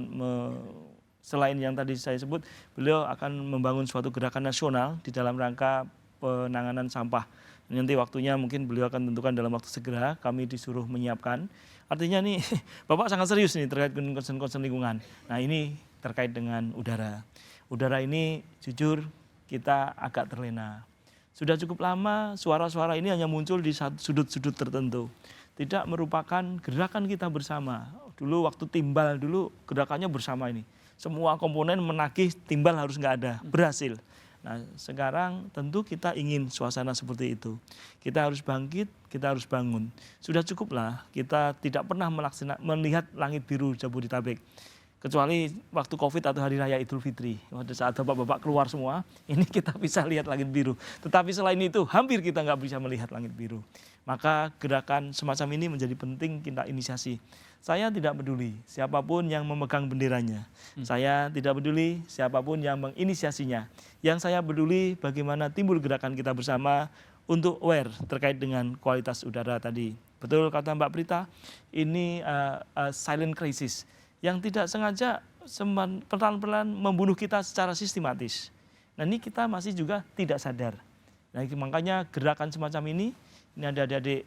selain yang tadi saya sebut, beliau akan membangun suatu gerakan nasional di dalam rangka penanganan sampah. Nanti waktunya mungkin beliau akan tentukan dalam waktu segera, kami disuruh menyiapkan. Artinya nih Bapak sangat serius nih terkait dengan concern lingkungan. Nah, ini terkait dengan udara. Udara ini jujur kita agak terlena. Sudah cukup lama suara-suara ini hanya muncul di sudut-sudut tertentu. Tidak merupakan gerakan kita bersama. Dulu waktu timbal dulu gerakannya bersama ini. Semua komponen menagih timbal harus nggak ada, berhasil. Nah, sekarang tentu kita ingin suasana seperti itu. Kita harus bangkit, kita harus bangun. Sudah cukuplah kita tidak pernah melihat langit biru Jabodetabek. Kecuali waktu Covid atau Hari Raya Idul Fitri. Pada saat bapak-bapak keluar semua, ini kita bisa lihat langit biru. Tetapi selain itu, hampir kita nggak bisa melihat langit biru. Maka gerakan semacam ini menjadi penting kita inisiasi. Saya tidak peduli siapapun yang memegang benderanya. Saya tidak peduli siapapun yang menginisiasinya. Yang saya peduli bagaimana timbul gerakan kita bersama untuk aware terkait dengan kualitas udara tadi. Betul kata Mbak Prita, ini silent crisis yang tidak sengaja pelan-pelan membunuh kita secara sistematis. Nah, ini kita masih juga tidak sadar. Nah, makanya gerakan semacam ini ada adik-adik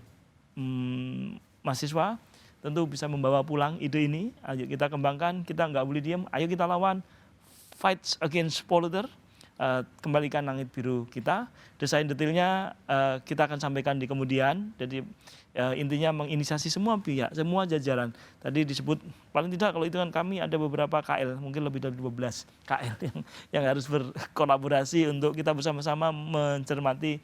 mahasiswa tentu bisa membawa pulang ide ini. Ayo kita kembangkan, kita nggak boleh diam, ayo kita lawan, fight against polluter, kembalikan langit biru kita. Desain detailnya kita akan sampaikan di kemudian. Jadi intinya menginisiasi semua pihak, semua jajaran. Tadi disebut paling tidak kalau hitungan kami ada beberapa KL, mungkin lebih dari 12 KL yang harus berkolaborasi untuk kita bersama-sama mencermati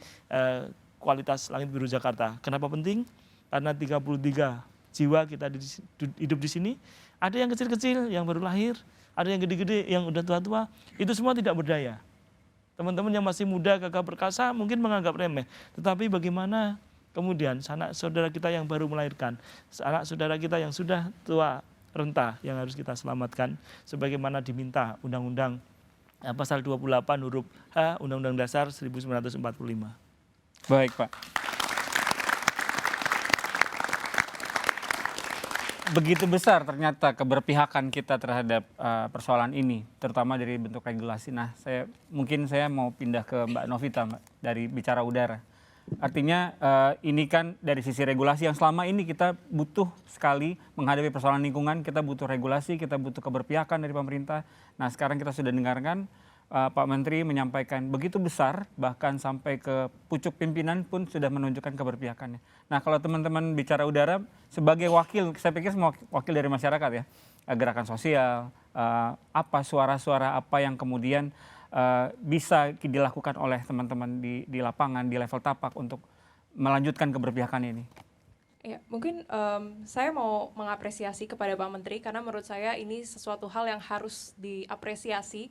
kualitas langit biru Jakarta. Kenapa penting? Karena 33 jiwa kita hidup di sini. Ada yang kecil-kecil yang baru lahir, ada yang gede-gede, yang udah tua-tua, itu semua tidak berdaya. Teman-teman yang masih muda, gagah perkasa mungkin menganggap remeh. Tetapi bagaimana kemudian sanak saudara kita yang baru melahirkan, anak saudara kita yang sudah tua renta yang harus kita selamatkan sebagaimana diminta Undang-Undang Pasal 28 huruf H Undang-Undang Dasar 1945. Baik, Pak. Begitu besar ternyata keberpihakan kita terhadap persoalan ini, terutama dari bentuk regulasi. Nah, mungkin saya mau pindah ke Mbak Novita, Mbak, dari Bicara Udara. Artinya ini kan dari sisi regulasi yang selama ini kita butuh sekali menghadapi persoalan lingkungan, kita butuh regulasi, kita butuh keberpihakan dari pemerintah. Nah, sekarang kita sudah dengarkan Pak Menteri menyampaikan begitu besar, bahkan sampai ke pucuk pimpinan pun sudah menunjukkan keberpihakannya. Nah, kalau teman-teman Bicara Udara sebagai wakil, saya pikir semua wakil dari masyarakat ya, gerakan sosial, apa suara-suara apa yang kemudian bisa dilakukan oleh teman-teman di lapangan, di level tapak untuk melanjutkan keberpihakan ini? Ya, mungkin saya mau mengapresiasi kepada Pak Menteri karena menurut saya ini sesuatu hal yang harus diapresiasi.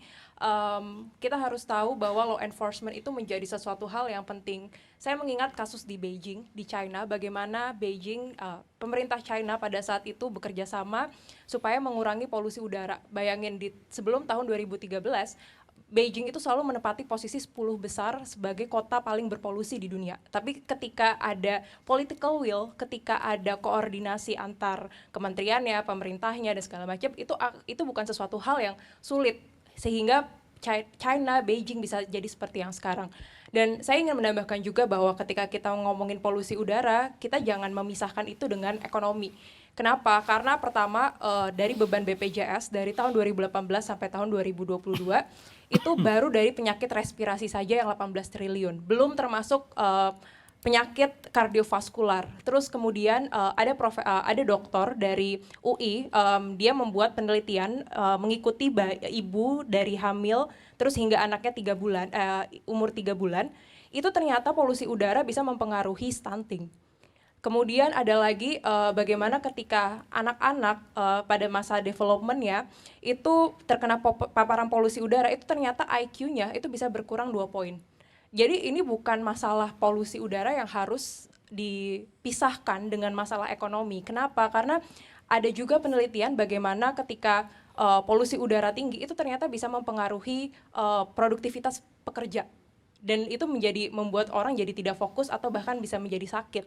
Kita harus tahu bahwa law enforcement itu menjadi sesuatu hal yang penting. Saya mengingat kasus di Beijing, di China, bagaimana Beijing, pemerintah China pada saat itu bekerja sama supaya mengurangi polusi udara. Bayangin sebelum tahun 2013, Beijing itu selalu menempati posisi 10 besar sebagai kota paling berpolusi di dunia. Tapi ketika ada political will, ketika ada koordinasi antar kementeriannya, pemerintahnya dan segala macam, itu bukan sesuatu hal yang sulit sehingga China, Beijing bisa jadi seperti yang sekarang. Dan saya ingin menambahkan juga bahwa ketika kita ngomongin polusi udara, kita jangan memisahkan itu dengan ekonomi. Kenapa? Karena pertama dari beban BPJS dari tahun 2018 sampai tahun 2022 itu baru dari penyakit respirasi saja yang 18 triliun. Belum termasuk penyakit kardiovaskular. Terus kemudian ada dokter dari UI, dia membuat penelitian mengikuti ibu dari hamil terus hingga anaknya umur 3 bulan, itu ternyata polusi udara bisa mempengaruhi stunting. Kemudian ada lagi bagaimana ketika anak-anak pada masa development-nya itu terkena paparan polusi udara, itu ternyata IQ-nya itu bisa berkurang 2 poin. Jadi ini bukan masalah polusi udara yang harus dipisahkan dengan masalah ekonomi. Kenapa? Karena ada juga penelitian bagaimana ketika polusi udara tinggi itu ternyata bisa mempengaruhi produktivitas pekerja. Dan itu membuat orang jadi tidak fokus atau bahkan bisa menjadi sakit.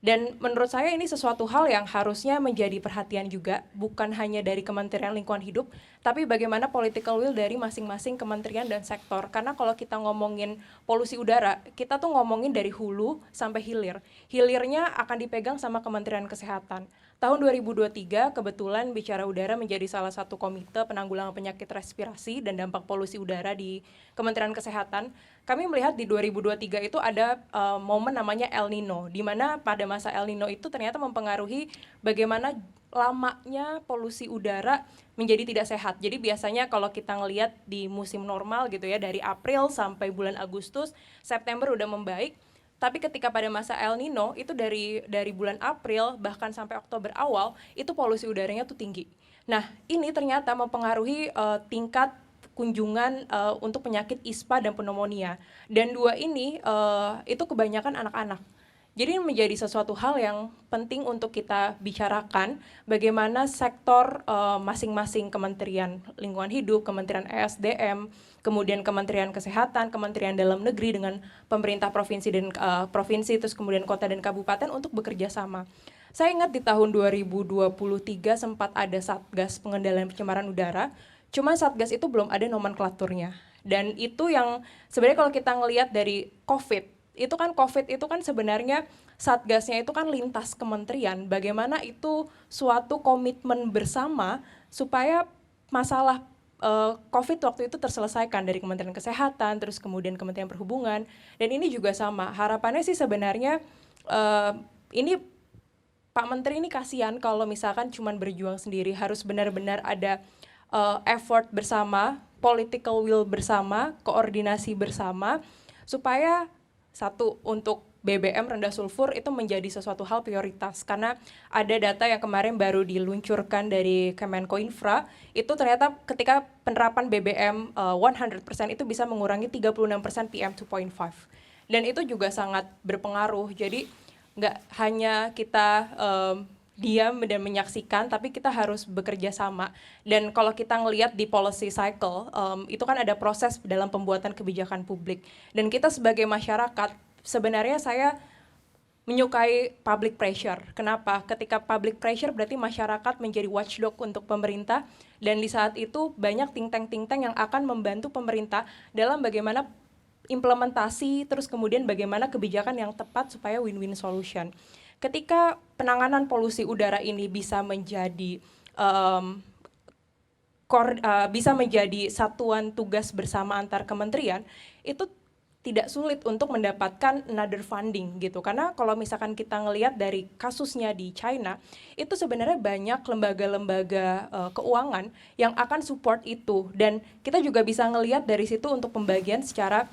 Dan menurut saya ini sesuatu hal yang harusnya menjadi perhatian juga, bukan hanya dari Kementerian Lingkungan Hidup, tapi bagaimana political will dari masing-masing kementerian dan sektor. Karena kalau kita ngomongin polusi udara, kita tuh ngomongin dari hulu sampai hilir. Hilirnya akan dipegang sama Kementerian Kesehatan. Tahun 2023 kebetulan Bicara Udara menjadi salah satu komite penanggulangan penyakit respirasi dan dampak polusi udara di Kementerian Kesehatan. Kami melihat di 2023 itu ada momen namanya El Nino, di mana pada masa El Nino itu ternyata mempengaruhi bagaimana lamanya polusi udara menjadi tidak sehat. Jadi biasanya kalau kita ngelihat di musim normal gitu ya, dari April sampai bulan Agustus, September udah membaik. Tapi ketika pada masa El Nino itu dari bulan April bahkan sampai Oktober awal itu polusi udaranya tuh tinggi. Nah ini ternyata mempengaruhi tingkat kunjungan untuk penyakit ISPA dan pneumonia. Dan dua ini itu kebanyakan anak-anak. Jadi menjadi sesuatu hal yang penting untuk kita bicarakan bagaimana sektor masing-masing Kementerian Lingkungan Hidup, Kementerian ESDM, kemudian Kementerian Kesehatan, Kementerian Dalam Negeri dengan pemerintah provinsi dan provinsi, terus kemudian kota dan kabupaten untuk bekerja sama. Saya ingat di tahun 2023 sempat ada Satgas Pengendalian Pencemaran Udara, cuma Satgas itu belum ada nomenklaturnya. Dan itu yang sebenarnya kalau kita ngelihat dari COVID itu kan sebenarnya Satgasnya itu kan lintas kementerian, bagaimana itu suatu komitmen bersama supaya masalah COVID waktu itu terselesaikan dari Kementerian Kesehatan, terus kemudian Kementerian Perhubungan, dan ini juga sama. Harapannya sih sebenarnya ini Pak Menteri ini kasihan kalau misalkan cuma berjuang sendiri, harus benar-benar ada effort bersama, political will bersama, koordinasi bersama, supaya satu untuk BBM rendah sulfur itu menjadi sesuatu hal prioritas karena ada data yang kemarin baru diluncurkan dari Kemenkoinfra itu ternyata ketika penerapan BBM 100% itu bisa mengurangi 36% PM 2.5 dan itu juga sangat berpengaruh. Jadi nggak hanya kita diam dan menyaksikan, tapi kita harus bekerja sama. Dan kalau kita ngelihat di policy cycle, itu kan ada proses dalam pembuatan kebijakan publik. Dan kita sebagai masyarakat, sebenarnya saya menyukai public pressure. Kenapa? Ketika public pressure berarti masyarakat menjadi watchdog untuk pemerintah, dan di saat itu banyak think tank yang akan membantu pemerintah dalam bagaimana implementasi, terus kemudian bagaimana kebijakan yang tepat supaya win-win solution. Ketika penanganan polusi udara ini bisa menjadi bisa menjadi satuan tugas bersama antar kementerian, itu tidak sulit untuk mendapatkan another funding gitu. Karena kalau misalkan kita ngelihat dari kasusnya di China, itu sebenarnya banyak lembaga-lembaga keuangan yang akan support itu. Dan kita juga bisa ngelihat dari situ untuk pembagian secara,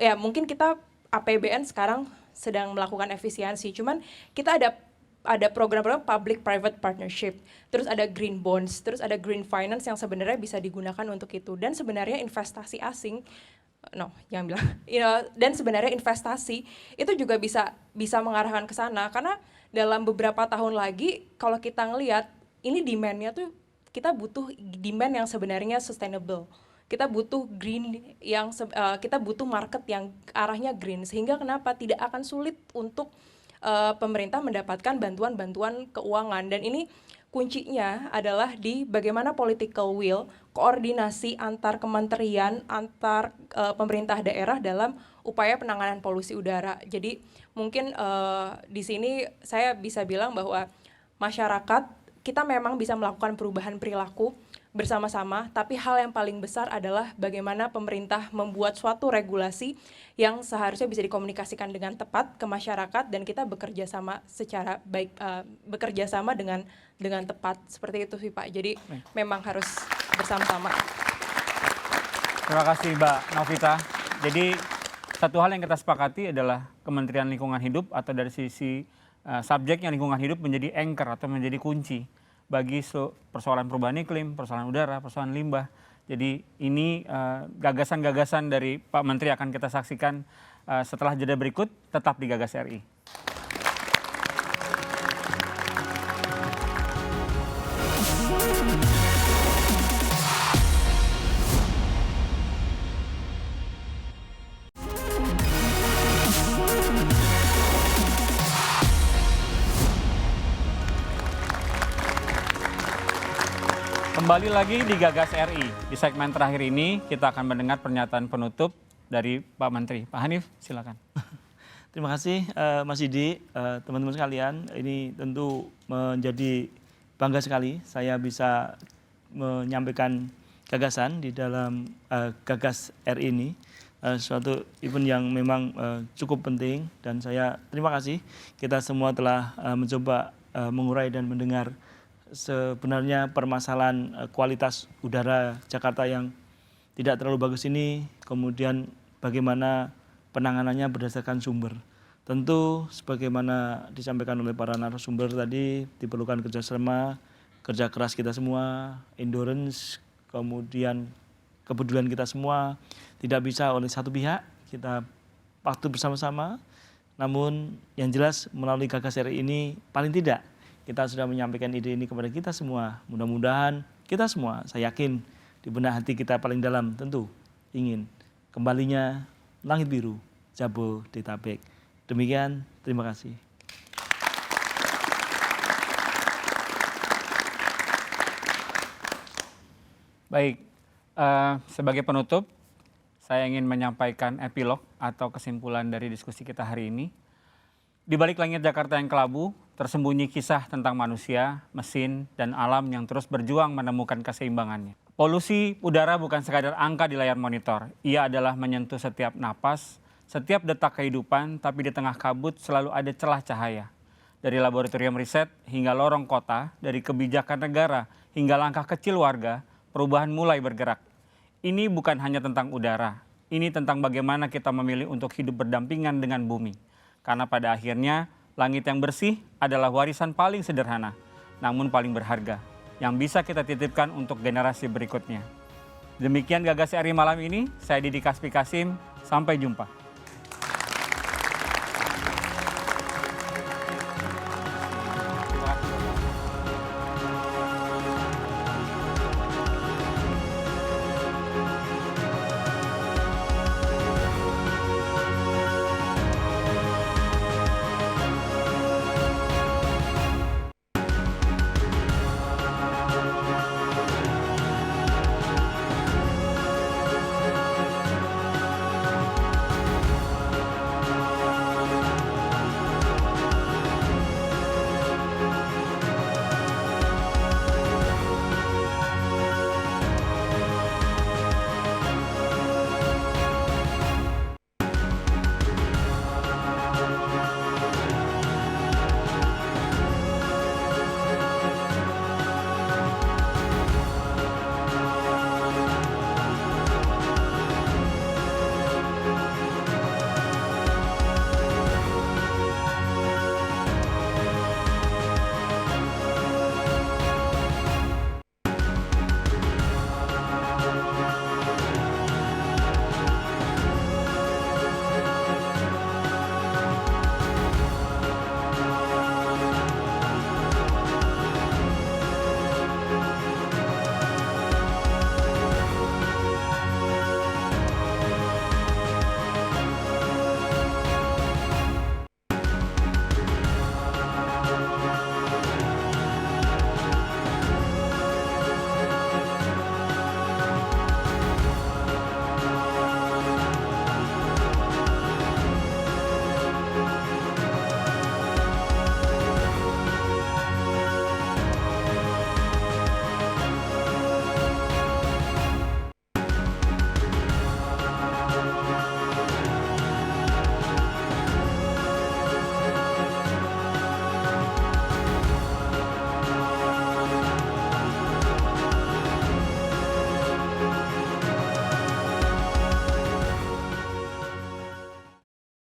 ya mungkin kita APBN sekarang sedang melakukan efisiensi, cuman kita ada program-program public-private partnership, terus ada green bonds, terus ada green finance yang sebenarnya bisa digunakan untuk itu. Dan sebenarnya investasi asing, dan sebenarnya investasi itu juga bisa mengarahkan ke sana, karena dalam beberapa tahun lagi kalau kita ngelihat ini demand-nya tuh kita butuh demand yang sebenarnya sustainable. Kita butuh green kita butuh market yang arahnya green, sehingga kenapa tidak akan sulit untuk pemerintah mendapatkan bantuan-bantuan keuangan. Dan ini kuncinya adalah di bagaimana political will, koordinasi antar kementerian, antar pemerintah daerah dalam upaya penanganan polusi udara. Jadi mungkin di sini saya bisa bilang bahwa masyarakat kita memang bisa melakukan perubahan perilaku bersama-sama, tapi hal yang paling besar adalah bagaimana pemerintah membuat suatu regulasi yang seharusnya bisa dikomunikasikan dengan tepat ke masyarakat, dan kita bekerja sama secara baik, bekerja sama dengan tepat, seperti itu sih Pak. Jadi memang harus bersama-sama. Terima kasih Mbak Novita. Jadi satu hal yang kita sepakati adalah Kementerian Lingkungan Hidup atau dari sisi subjeknya lingkungan hidup menjadi anchor atau menjadi kunci bagi persoalan perubahan iklim, persoalan udara, persoalan limbah. Jadi ini gagasan-gagasan dari Pak Menteri akan kita saksikan setelah jeda berikut, tetap di Gagas RI. Kembali lagi di Gagas RI. Di segmen terakhir ini kita akan mendengar pernyataan penutup dari Pak Menteri. Pak Hanif, silakan. Terima kasih Mas Didi, teman-teman sekalian. Ini tentu menjadi bangga sekali saya bisa menyampaikan gagasan di dalam Gagas RI ini. Suatu event yang memang cukup penting, dan saya terima kasih kita semua telah mencoba mengurai dan mendengar sebenarnya permasalahan kualitas udara Jakarta yang tidak terlalu bagus ini, kemudian bagaimana penanganannya berdasarkan sumber. Tentu sebagaimana disampaikan oleh para narasumber tadi, diperlukan kerjasama, kerja keras kita semua, endurance, kemudian kepedulian kita semua. Tidak bisa oleh satu pihak, kita waktu bersama-sama. Namun yang jelas melalui Gagas RI ini paling tidak kita sudah menyampaikan ide ini kepada kita semua. Mudah-mudahan kita semua, saya yakin di benak hati kita paling dalam tentu ingin kembalinya langit biru Jabodetabek. Demikian, terima kasih. Baik, sebagai penutup, saya ingin menyampaikan epilog atau kesimpulan dari diskusi kita hari ini. Di balik langit Jakarta yang kelabu, tersembunyi kisah tentang manusia, mesin, dan alam yang terus berjuang menemukan keseimbangannya. Polusi udara bukan sekadar angka di layar monitor. Ia adalah menyentuh setiap napas, setiap detak kehidupan, tapi di tengah kabut selalu ada celah cahaya. Dari laboratorium riset hingga lorong kota, dari kebijakan negara hingga langkah kecil warga, perubahan mulai bergerak. Ini bukan hanya tentang udara, ini tentang bagaimana kita memilih untuk hidup berdampingan dengan bumi. Karena pada akhirnya langit yang bersih adalah warisan paling sederhana, namun paling berharga, yang bisa kita titipkan untuk generasi berikutnya. Demikian Gagas RI malam ini, saya Didi Kaspi Kasim, sampai jumpa.